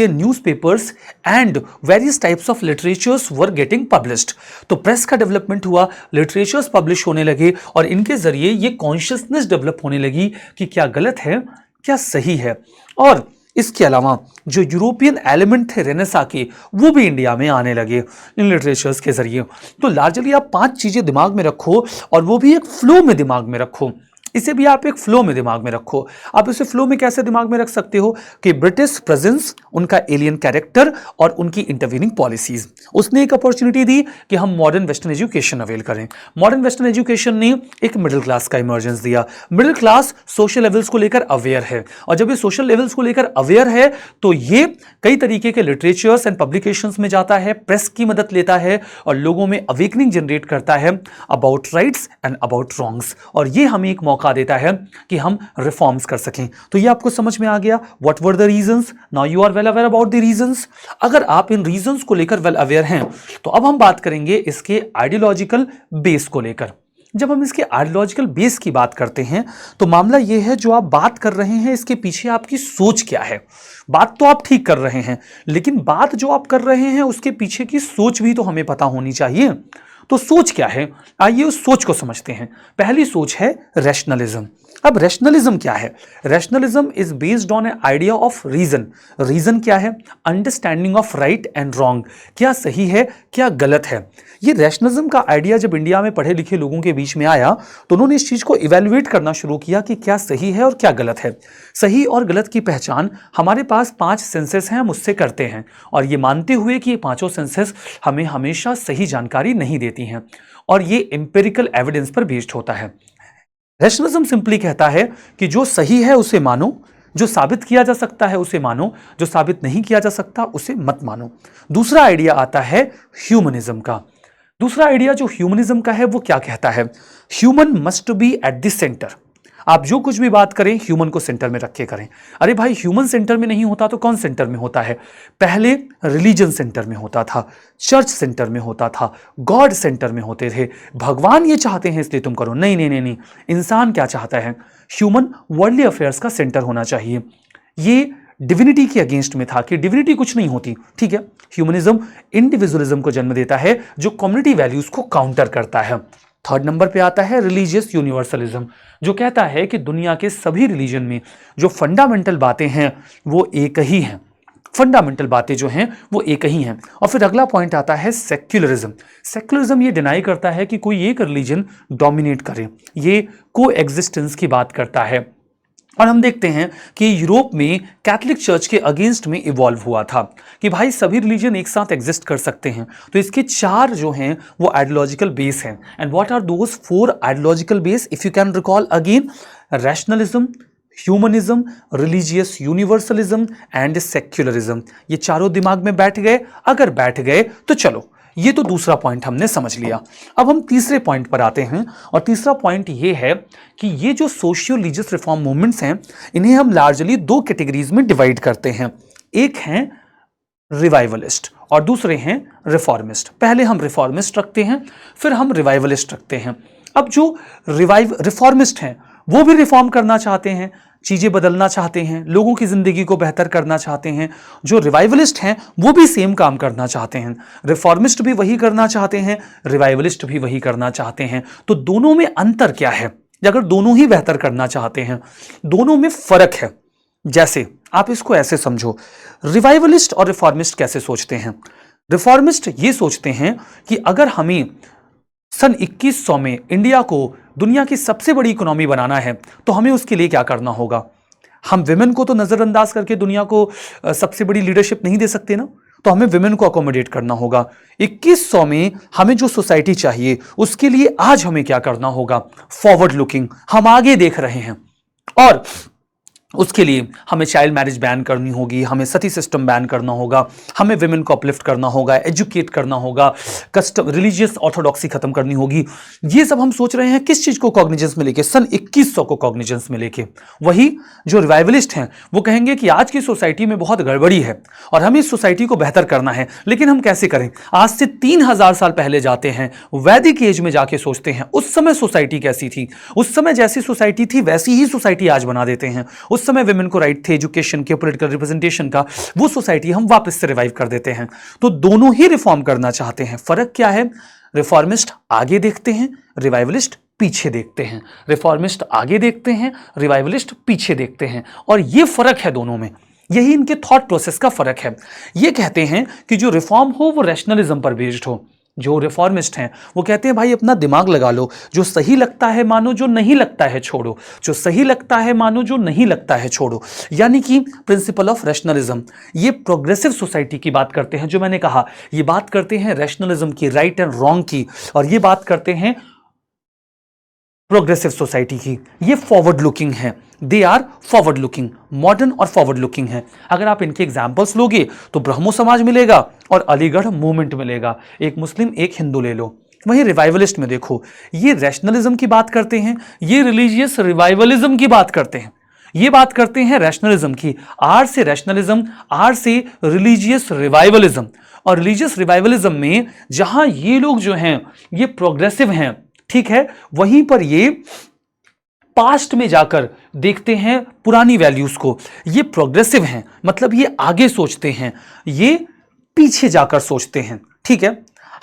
newspapers and various types of literatures were getting published. तो प्रेस का डेवलपमेंट हुआ, लिटरेचर्स पब्लिश होने लगे, और इनके जरिए ये कॉन्शियसनेस डेवलप होने लगी कि क्या गलत है क्या सही है। और इसके अलावा जो यूरोपियन एलिमेंट थे रेनेसा के, वो भी इंडिया में आने लगे इन लिटरेचर्स के जरिए। तो लार्जली आप 5 चीज़ें दिमाग में रखो, और वो भी एक फ्लो में दिमाग में रखो। इसे भी आप एक फ्लो में दिमाग में रखो। आप इसे फ्लो में कैसे दिमाग में रख सकते हो कि ब्रिटिश प्रेजेंस, उनका एलियन कैरेक्टर और उनकी इंटरवीनिंग पॉलिसीज, उसने एक अपॉर्चुनिटी दी कि हम मॉडर्न वेस्टर्न एजुकेशन अवेल करें। मॉडर्न वेस्टर्न एजुकेशन ने एक मिडिल क्लास का इमर्जेंस दिया। मिडिल क्लास सोशल लेवल्स को लेकर अवेयर है, और जब ये सोशल लेवल्स को लेकर अवेयर है तो ये कई तरीके के लिटरेचर्स एंड पब्लिकेशंस में जाता है, प्रेस की मदद लेता है, और लोगों में अवेकनिंग जनरेट करता है about rights and about wrongs. और ये हमें एक मौका देता है कि हम रिफॉर्म्स कर सकें। तो ये आपको समझ में आ गया, what were the reasons. Now you are well aware about the reasons. अगर आप इन रीजंस को लेकर वेल अवेयर हैं तो अब हम बात करेंगे इसके आइडियोलॉजिकल बेस को लेकर। जब हम इसके आइडियोलॉजिकल बेस की बात करते हैं तो मामला यह है, जो आप बात कर रहे हैं इसके पीछे आपकी सोच क्या है। बात तो आप ठीक कर रहे हैं, लेकिन बात जो आप कर रहे हैं उसके पीछे की सोच भी तो हमें पता होनी चाहिए। तो सोच क्या है, आइए उस सोच को समझते हैं। पहली सोच है रैशनलिज्म। अब रैशनलिज्म क्या है? Rationalism is based on a idea of reason. Reason क्या है? Understanding of right and wrong, क्या सही है क्या गलत है। ये रैशनलिज्म का आइडिया जब इंडिया में पढ़े लिखे लोगों के बीच में आया तो उन्होंने इस चीज को इवेल्युएट करना शुरू किया कि क्या सही है और क्या गलत है। सही और गलत की पहचान हमारे पास 5 सेंसेस हैं, हम उससे करते हैं, और ये मानते हुए कि ये 5 सेंसेस हमें हमेशा सही जानकारी नहीं देती हैं, और ये एम्पिरिकल एविडेंस पर बेस्ड होता है। रैशनलिज्म सिंपली कहता है कि जो सही है उसे मानो, जो साबित किया जा सकता है उसे मानो, जो साबित नहीं किया जा सकता उसे मत मानो। दूसरा आइडिया आता है ह्यूमनिज्म का। दूसरा आइडिया जो ह्यूमनिज्म का है वो क्या कहता है? Human must be at the centre. आप जो कुछ भी बात करें ह्यूमन को सेंटर में रख के करें। अरे भाई, ह्यूमन सेंटर में नहीं होता तो कौन सेंटर में होता है? पहले रिलीजन सेंटर में होता था, चर्च सेंटर में होता था, गॉड सेंटर में होते थे। भगवान ये चाहते हैं इसलिए तुम करो। नहीं नहीं नहीं नहीं, इंसान क्या चाहता है? ह्यूमन वर्ल्डली अफेयर्स का सेंटर होना चाहिए। ये डिविनिटी के अगेंस्ट में था कि डिविनिटी कुछ नहीं होती। ठीक है, ह्यूमनिज्म इंडिविजुअलिज्म को जन्म देता है जो कम्युनिटी वैल्यूज को काउंटर करता है। थर्ड नंबर पे आता है रिलीजियस यूनिवर्सलिज्म, जो कहता है कि दुनिया के सभी रिलीजन में जो फंडामेंटल बातें हैं वो एक ही हैं। फंडामेंटल बातें जो हैं वो एक ही हैं। और फिर अगला पॉइंट आता है सेक्युलरिज्म। सेक्युलरिज्म ये डिनाई करता है कि कोई एक रिलीजन डोमिनेट करे, ये को एग्जिस्टेंस की बात करता है। और हम देखते हैं कि यूरोप में कैथोलिक चर्च के अगेंस्ट में इवॉल्व हुआ था कि भाई सभी रिलीजन एक साथ एग्जिस्ट कर सकते हैं। तो इसके 4 जो हैं वो आइडियोलॉजिकल बेस हैं। And what are those 4 ideological base? If you can recall again, rationalism, humanism, religious universalism and secularism. ये चारों दिमाग में बैठ गए? अगर बैठ गए तो चलो, ये तो दूसरा पॉइंट हमने समझ लिया। अब हम तीसरे पॉइंट पर आते हैं, और तीसरा पॉइंट ये है कि ये जो सोशियो रिलीजियस रिफॉर्म मूवमेंट्स हैं इन्हें हम लार्जली 2 कैटेगरीज में डिवाइड करते हैं। एक हैं रिवाइवलिस्ट और दूसरे हैं रिफॉर्मिस्ट। पहले हम रिफॉर्मिस्ट रखते हैं, फिर हम रिवाइवलिस्ट रखते हैं। अब जो रिफॉर्मिस्ट हैं वो भी रिफॉर्म करना चाहते हैं, चीजें बदलना चाहते हैं, लोगों की जिंदगी को बेहतर करना चाहते हैं। जो रिवाइवलिस्ट हैं वो भी सेम काम करना चाहते हैं, रिफॉर्मिस्ट भी वही करना चाहते हैं, रिवाइवलिस्ट भी वही करना चाहते हैं। तो दोनों में अंतर क्या है? अगर दोनों ही बेहतर करना चाहते हैं, दोनों में फर्क है। जैसे आप इसको ऐसे समझो, रिवाइवलिस्ट और रिफॉर्मिस्ट कैसे सोचते हैं? रिफॉर्मिस्ट ये सोचते हैं कि अगर हमें सन 2100 में इंडिया को दुनिया की सबसे बड़ी इकोनॉमी बनाना है तो हमें उसके लिए क्या करना होगा? हम विमेन को तो नजरअंदाज करके दुनिया को सबसे बड़ी लीडरशिप नहीं दे सकते ना, तो हमें विमेन को अकोमोडेट करना होगा। 2100 में हमें जो सोसाइटी चाहिए उसके लिए आज हमें क्या करना होगा? फॉरवर्ड लुकिंग, हम आगे देख रहे हैं। और उसके लिए हमें चाइल्ड मैरिज बैन करनी होगी, हमें सती सिस्टम बैन करना होगा, हमें विमेन को अपलिफ्ट करना होगा, एजुकेट करना होगा, कस्टम रिलीजियस ऑर्थोडॉक्सी खत्म करनी होगी। ये सब हम सोच रहे हैं किस चीज को कॉग्निजेंस में लेके? सन 2100 को कॉग्निजेंस में लेके। वही जो रिवाइवलिस्ट हैं वो कहेंगे कि आज की सोसाइटी में बहुत गड़बड़ी है और हमें इस सोसाइटी को बेहतर करना है, लेकिन हम कैसे करें? आज से 3000 साल पहले जाते हैं, वैदिक एज में जाके सोचते हैं उस समय सोसाइटी कैसी थी, उस समय जैसी सोसाइटी थी वैसी ही सोसाइटी आज बना देते हैं। उस समय विमेन को राइट थे एजुकेशन के, पॉलिटिकल रिप्रेजेंटेशन का, वो सोसाइटी हम वापस से रिवाइव कर देते हैं। तो दोनों ही रिफॉर्म करना चाहते हैं। फर्क क्या है? रिफॉर्मिस्ट आगे देखते हैं, रिवाइवलिस्ट पीछे देखते हैं। रिफॉर्मिस्ट आगे देखते हैं, रिवाइवलिस्ट पीछे देखते हैं, और ये फर्क है दोनों में। यही इनके थॉट प्रोसेस का फर्क है। ये कहते हैं कि जो रिफॉर्म हो वो रैशनलिज्म पर बेस्ड हो। जो रिफॉर्मिस्ट हैं वो कहते हैं भाई अपना दिमाग लगा लो, जो सही लगता है मानो, जो नहीं लगता है छोड़ो, जो सही लगता है मानो, जो नहीं लगता है छोड़ो। यानी कि प्रिंसिपल ऑफ रैशनलिज्म। ये प्रोग्रेसिव सोसाइटी की बात करते हैं, जो मैंने कहा ये बात करते हैं रैशनलिज्म की, राइट एंड रॉन्ग की, और ये बात करते हैं प्रोग्रेसिव सोसाइटी की। ये फॉरवर्ड लुकिंग है, they are forward looking, modern और फॉरवर्ड लुकिंग है। अगर आप इनके एग्जाम्पल्स लोगे तो ब्रह्मो समाज मिलेगा और अलीगढ़ मूवमेंट मिलेगा। एक मुस्लिम एक हिंदू ले लो। वहीं रिवाइवलिस्ट में देखो, ये रैशनलिज्म की बात करते हैं, ये रिलीजियस रिवाइवलिज्म की बात करते हैं। ये बात करते हैं रैशनलिज्म की, आर से रैशनलिज्म, आर से रिलीजियस रिवाइवलिज्म। और रिलीजियस रिवाइवलिज्म में जहां ये लोग जो हैं ये प्रोग्रेसिव हैं, ठीक है, वहीं पर ये पास्ट में जाकर देखते हैं पुरानी वैल्यूज को। ये प्रोग्रेसिव हैं, मतलब ये आगे सोचते हैं, ये पीछे जाकर सोचते हैं। ठीक है,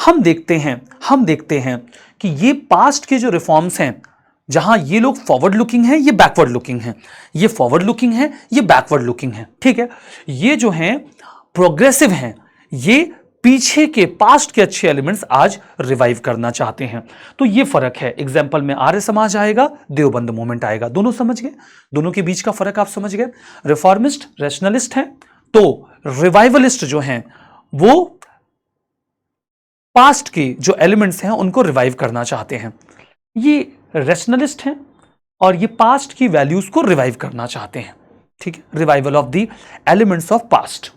हम देखते हैं कि ये पास्ट के जो रिफॉर्म्स हैं, जहां ये लोग फॉरवर्ड लुकिंग है, ये बैकवर्ड लुकिंग है, ये फॉरवर्ड लुकिंग है, ये बैकवर्ड लुकिंग है। ठीक है, ये जो हैं प्रोग्रेसिव हैं, ये पीछे के पास्ट के अच्छे एलिमेंट्स आज रिवाइव करना चाहते हैं। तो ये फर्क है। एग्जाम्पल में आर्य समाज आएगा, देवबंद मूवमेंट आएगा। दोनों समझ गए? दोनों के बीच का फर्क आप समझ गए? रिफॉर्मिस्ट रैशनलिस्ट हैं, तो रिवाइवलिस्ट जो हैं वो पास्ट के जो एलिमेंट्स हैं उनको रिवाइव करना चाहते हैं। ये रैशनलिस्ट हैं और ये पास्ट की वैल्यूज को रिवाइव करना चाहते हैं। ठीक है, revival of the elements of past.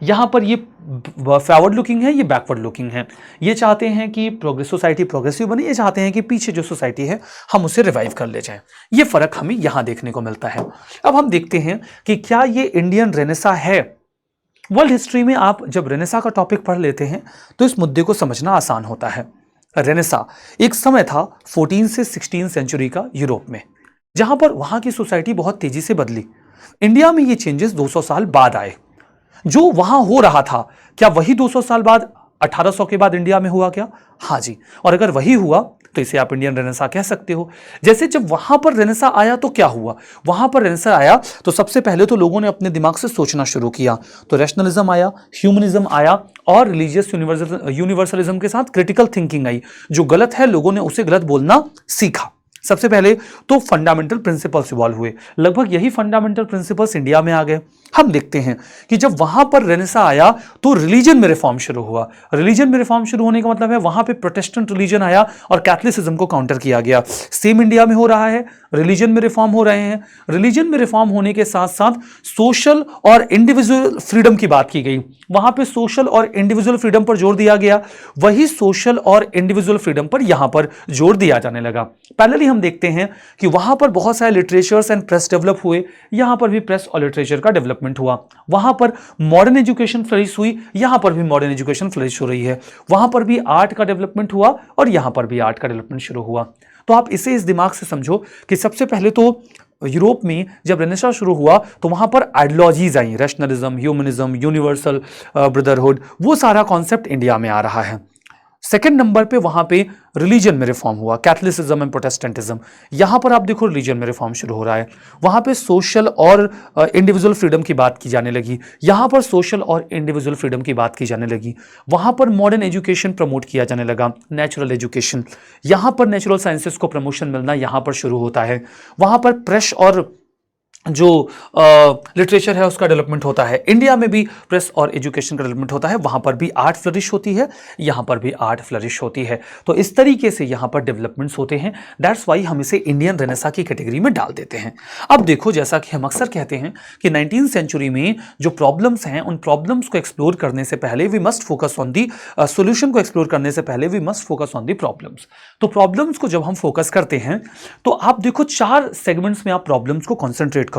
यहां पर ये फॉरवर्ड लुकिंग है, ये बैकवर्ड लुकिंग है। ये चाहते हैं कि सोसाइटी प्रोग्रेसिव बने, ये चाहते हैं कि पीछे जो सोसाइटी है हम उसे रिवाइव कर ले जाएं। ये फर्क हमें यहां देखने को मिलता है। अब हम देखते हैं कि क्या ये इंडियन रेनेसा है। वर्ल्ड हिस्ट्री में आप जब रेनेसा का टॉपिक पढ़ लेते हैं तो इस मुद्दे को समझना आसान होता है। रेनेसा एक समय था 14 से 16 सेंचुरी का यूरोप में, जहां पर वहां की सोसाइटी बहुत तेजी से बदली। इंडिया में ये चेंजेस 200 साल बाद आए। जो वहां हो रहा था, क्या वही 200 साल बाद 1800 के बाद इंडिया में हुआ क्या? हाँ जी। और अगर वही हुआ तो इसे आप इंडियन रेनेसा कह सकते हो। जैसे जब वहां पर रेनेसा आया तो क्या हुआ? वहां पर रेनेसा आया तो सबसे पहले तो लोगों ने अपने दिमाग से सोचना शुरू किया, तो रैशनलिज्म आया, ह्यूमनिज्म आया और रिलीजियस यूनिवर्सलिज्म के साथ क्रिटिकल थिंकिंग आई। जो गलत है लोगों ने उसे गलत बोलना सीखा। सबसे पहले तो फंडामेंटल प्रिंसिपल्स इवॉल्व हुए। लगभग यही फंडामेंटल प्रिंसिपल्स इंडिया में आ गए। हम देखते हैं कि जब वहां पर रेनेसा आया तो रिलीजन में रिफॉर्म शुरू हुआ। रिलीजन में रिफॉर्म शुरू होने का मतलब है वहां पे प्रोटेस्टेंट रिलीजन आया और कैथोलिसिज्म को काउंटर किया गया। सेम इंडिया में हो रहा है, रिलीजन में रिफॉर्म हो रहे हैं। रिलीजन में रिफॉर्म होने के साथ साथ सोशल और इंडिविजुअल फ्रीडम की बात की गई। वहां पे सोशल और इंडिविजुअल फ्रीडम पर जोर दिया गया। वही सोशल और इंडिविजुअल फ्रीडम पर यहां पर जोर दिया जाने लगा। पहले हम हम देखते हैं कि वहां पर बहुत सारे लिटरेचर्स एंड प्रेस डेवलप हुए, यहां पर भी प्रेस और लिटरेचर का डेवलपमेंट हुआ। वहां पर मॉडर्न एजुकेशन फ्लरिश हुई, यहां पर भी मॉडर्न एजुकेशन फ्लरिश हो रही है। वहां पर भी आर्ट का डेवलपमेंट हुआ और यहां पर भी आर्ट का डेवलपमेंट शुरू हुआ। तो आप इसे इस दिमाग से समझो कि सबसे पहले तो यूरोप में जब रेनेसां शुरू हुआ तो वहां पर आइडियोलॉजीज आई, रैशनलिज्म, ह्यूमनिज्म, यूनिवर्सल ब्रदरहुड, वो सारा कॉन्सेप्ट इंडिया में आ रहा है। सेकंड नंबर पे वहां पे रिलीजन में रिफॉर्म हुआ, कैथोलिसिज्म एंड प्रोटेस्टेंटिज्म। यहां पर आप देखो रिलीजन में रिफॉर्म शुरू हो रहा है। वहां पे सोशल और इंडिविजुअल फ्रीडम की बात की जाने लगी, यहां पर सोशल और इंडिविजुअल फ्रीडम की बात की जाने लगी। वहां पर मॉडर्न एजुकेशन प्रमोट किया जाने लगा, नेचुरल एजुकेशन। यहां पर नेचुरल साइंसेस को प्रमोशन मिलना यहां पर शुरू होता है। वहां पर प्रेस और जो लिटरेचर है उसका डेवलपमेंट होता है। इंडिया में भी प्रेस और एजुकेशन का डेवलपमेंट होता है, वहां पर भी आर्ट फ्लरिश होती है, यहां पर भी आर्ट फ्लरिश होती है। तो इस तरीके से यहां पर डेवलपमेंट्स होते हैं। दैट्स वाई हम इसे इंडियन रेनेसां की कैटेगरी में डाल देते हैं। अब देखो, जैसा कि हम अक्सर कहते हैं कि 19th सेंचुरी में जो प्रॉब्लम्स हैं उन प्रॉब्लम्स को एक्सप्लोर करने से पहले we must focus on the solution को एक्सप्लोर करने से पहले we must focus on the problems. तो प्रॉब्लम्स को जब हम फोकस करते हैं तो आप देखो 4 सेगमेंट्स में आप प्रॉब्लम्स को कॉन्सेंट्रेट करो।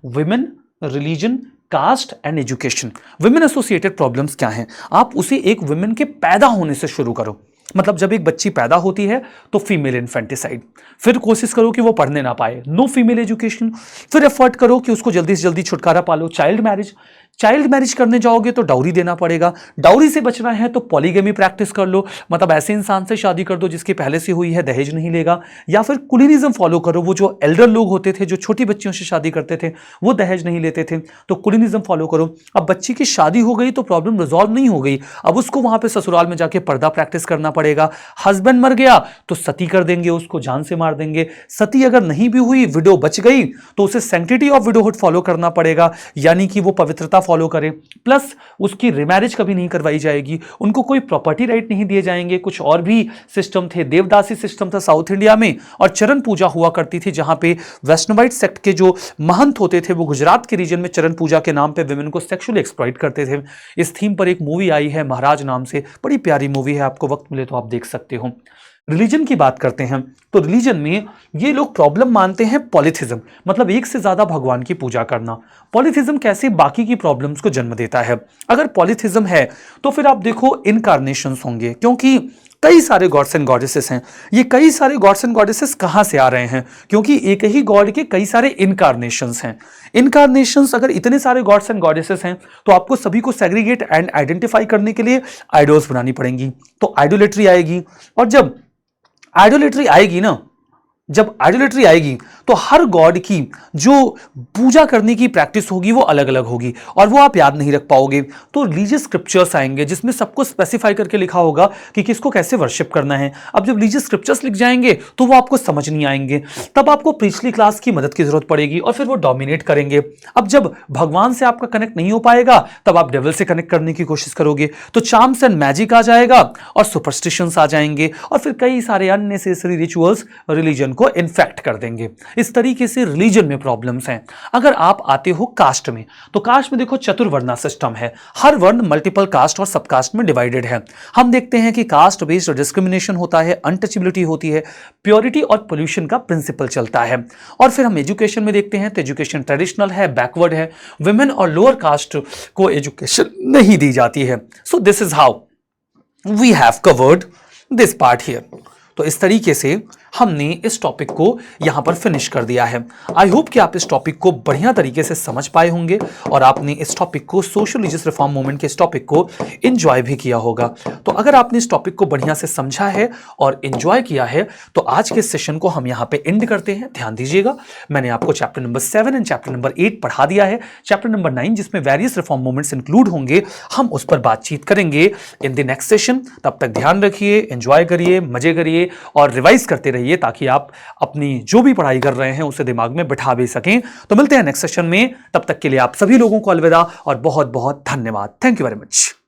Women, religion, caste and education. Women associated problems क्या हैं? आप उसे एक विमेन के पैदा होने से शुरू करो। मतलब जब एक बच्ची पैदा होती है तो फीमेल इन्फेंटिसाइड, फिर कोशिश करो कि वो पढ़ने ना पाए, नो फीमेल एजुकेशन, फिर एफर्ट करो कि उसको जल्दी से जल्दी छुटकारा पालो, चाइल्ड मैरिज। चाइल्ड मैरिज करने जाओगे तो डाउरी देना पड़ेगा, डाउरी से बचना है तो पॉलीगेमी प्रैक्टिस कर लो, मतलब ऐसे इंसान से शादी कर दो जिसकी पहले से हुई है, दहेज नहीं लेगा। या फिर कुलीनिज्म फॉलो करो, वो जो एल्डर लोग होते थे जो छोटी बच्चियों से शादी करते थे वो दहेज नहीं लेते थे, तो कुलीनिज्म फॉलो करो। अब बच्ची की शादी हो गई तो प्रॉब्लम रिजॉल्व नहीं हो गई, अब उसको वहां पे ससुराल में जाके पर्दा प्रैक्टिस करना पड़ेगा। हस्बैंड मर गया तो सती कर देंगे, उसको जान से मार देंगे। सती अगर नहीं भी हुई, विडो बच गई, तो उसे सैंक्टिटी ऑफ विडोहुड फॉलो करना पड़ेगा, यानी कि वो पवित्रता फॉलो करे। प्लस उसकी रिमैरिज कभी नहीं करवाई जाएगी, उनको कोई प्रॉपर्टी राइट नहीं दिए जाएंगे। कुछ और भी सिस्टम थे, देवदासी सिस्टम था साउथ इंडिया में, और चरण पूजा हुआ करती थी जहां पे वैष्णवाइट सेक्ट के जो महंत होते थे वो गुजरात के रीजन में चरण पूजा के नाम पे विमेन को सेक्सुअली एक्सप्लॉइट करते थे। इस थीम पर एक मूवी आई है महाराज नाम से, बड़ी प्यारी मूवी है, आपको वक्त मिले तो आप देख सकते हो। रिलीजन की बात करते हैं तो रिलीजन में ये लोग प्रॉब्लम मानते हैं पॉलीथिज्म, मतलब एक से ज्यादा भगवान की पूजा करना। पॉलीथिज्म कैसे बाकी की प्रॉब्लम्स को जन्म देता है? अगर पॉलीथिज्म है तो फिर आप देखो इनकारनेशंस होंगे, क्योंकि कई सारे गॉड्स एंड गॉडेसेस हैं। ये कई सारे गॉड्स एंड गॉडेसेस कहां से आ रहे हैं? क्योंकि एक ही गॉड के कई सारे इनकारनेशंस हैं। इनकारनेशंस अगर इतने सारे गॉड्स एंड गॉडेसेस हैं तो आपको सभी को सेग्रीगेट एंड आइडेंटिफाई करने के लिए आइडल्स बनानी पड़ेंगी, तो आइडोलेट्री आएगी। और जब आइडोलेट्री आएगी ना, जब आइडोलेट्री आएगी तो हर गॉड की जो पूजा करने की प्रैक्टिस होगी वो अलग अलग होगी और वो आप याद नहीं रख पाओगे। तो रिलीजियस स्क्रिप्चर्स आएंगे जिसमें सबको स्पेसिफाई करके लिखा होगा कि किसको कैसे वर्शिप करना है। अब जब रिलीजियस स्क्रिप्चर्स लिख जाएंगे तो वो आपको समझ नहीं आएंगे, तब आपको प्रीचली क्लास की मदद की जरूरत पड़ेगी और फिर वो डोमिनेट करेंगे। अब जब भगवान से आपका कनेक्ट नहीं हो पाएगा तब आप डेविल से कनेक्ट करने की कोशिश करोगे, तो चार्म्स एंड मैजिक आ जाएगा और सुपरस्टिशंस आ जाएंगे और फिर कई सारे अननेसेसरी रिचुअल्स रिलीजन को इन्फेक्ट कर देंगे। इस तरीके से रिलीजन में प्रॉब्लम्स हैं। अगर आप आते हो कास्ट में, तो कास्ट में देखो चतुर्वर्णा सिस्टम है, हर वर्ण मल्टीपल कास्ट और सब कास्ट में डिवाइडेड है। हम देखते हैं कि कास्ट बेस्ड डिस्क्रिमिनेशन होता है, अनटचेबिलिटी होती है, प्योरिटी और पोल्यूशन का प्रिंसिपल चलता है। और फिर हम एजुकेशन में देखते हैं तो एजुकेशन ट्रेडिशनल है, बैकवर्ड है, वुमेन और लोअर कास्ट को एजुकेशन नहीं दी जाती है। So this is how we have covered this part here. तो इस तरीके से हमने इस टॉपिक को यहां पर फिनिश कर दिया है। आई होप कि आप इस टॉपिक को बढ़िया तरीके से समझ पाए होंगे और आपने इस टॉपिक को, सोशल रिलीजियस रिफॉर्म मूवमेंट के इस टॉपिक को एंजॉय भी किया होगा। तो अगर आपने इस टॉपिक को बढ़िया से समझा है और एंजॉय किया है तो आज के सेशन को हम यहां पे एंड करते हैं। ध्यान दीजिएगा, मैंने आपको chapter number 7 and chapter number 8 पढ़ा दिया है। चैप्टर नंबर 9 जिसमें वेरियस रिफॉर्म मूवमेंट्स इंक्लूड होंगे, हम उस पर बातचीत करेंगे इन द नेक्स्ट सेशन। तब तक ध्यान रखिए, एंजॉय करिए, मजे करिए और रिवाइज करते रहिए ताकि आप अपनी जो भी पढ़ाई कर रहे हैं उसे दिमाग में बिठा भी सकें। तो मिलते हैं नेक्स्ट सेशन में, तब तक के लिए आप सभी लोगों को अलविदा और बहुत बहुत धन्यवाद। Thank you very much.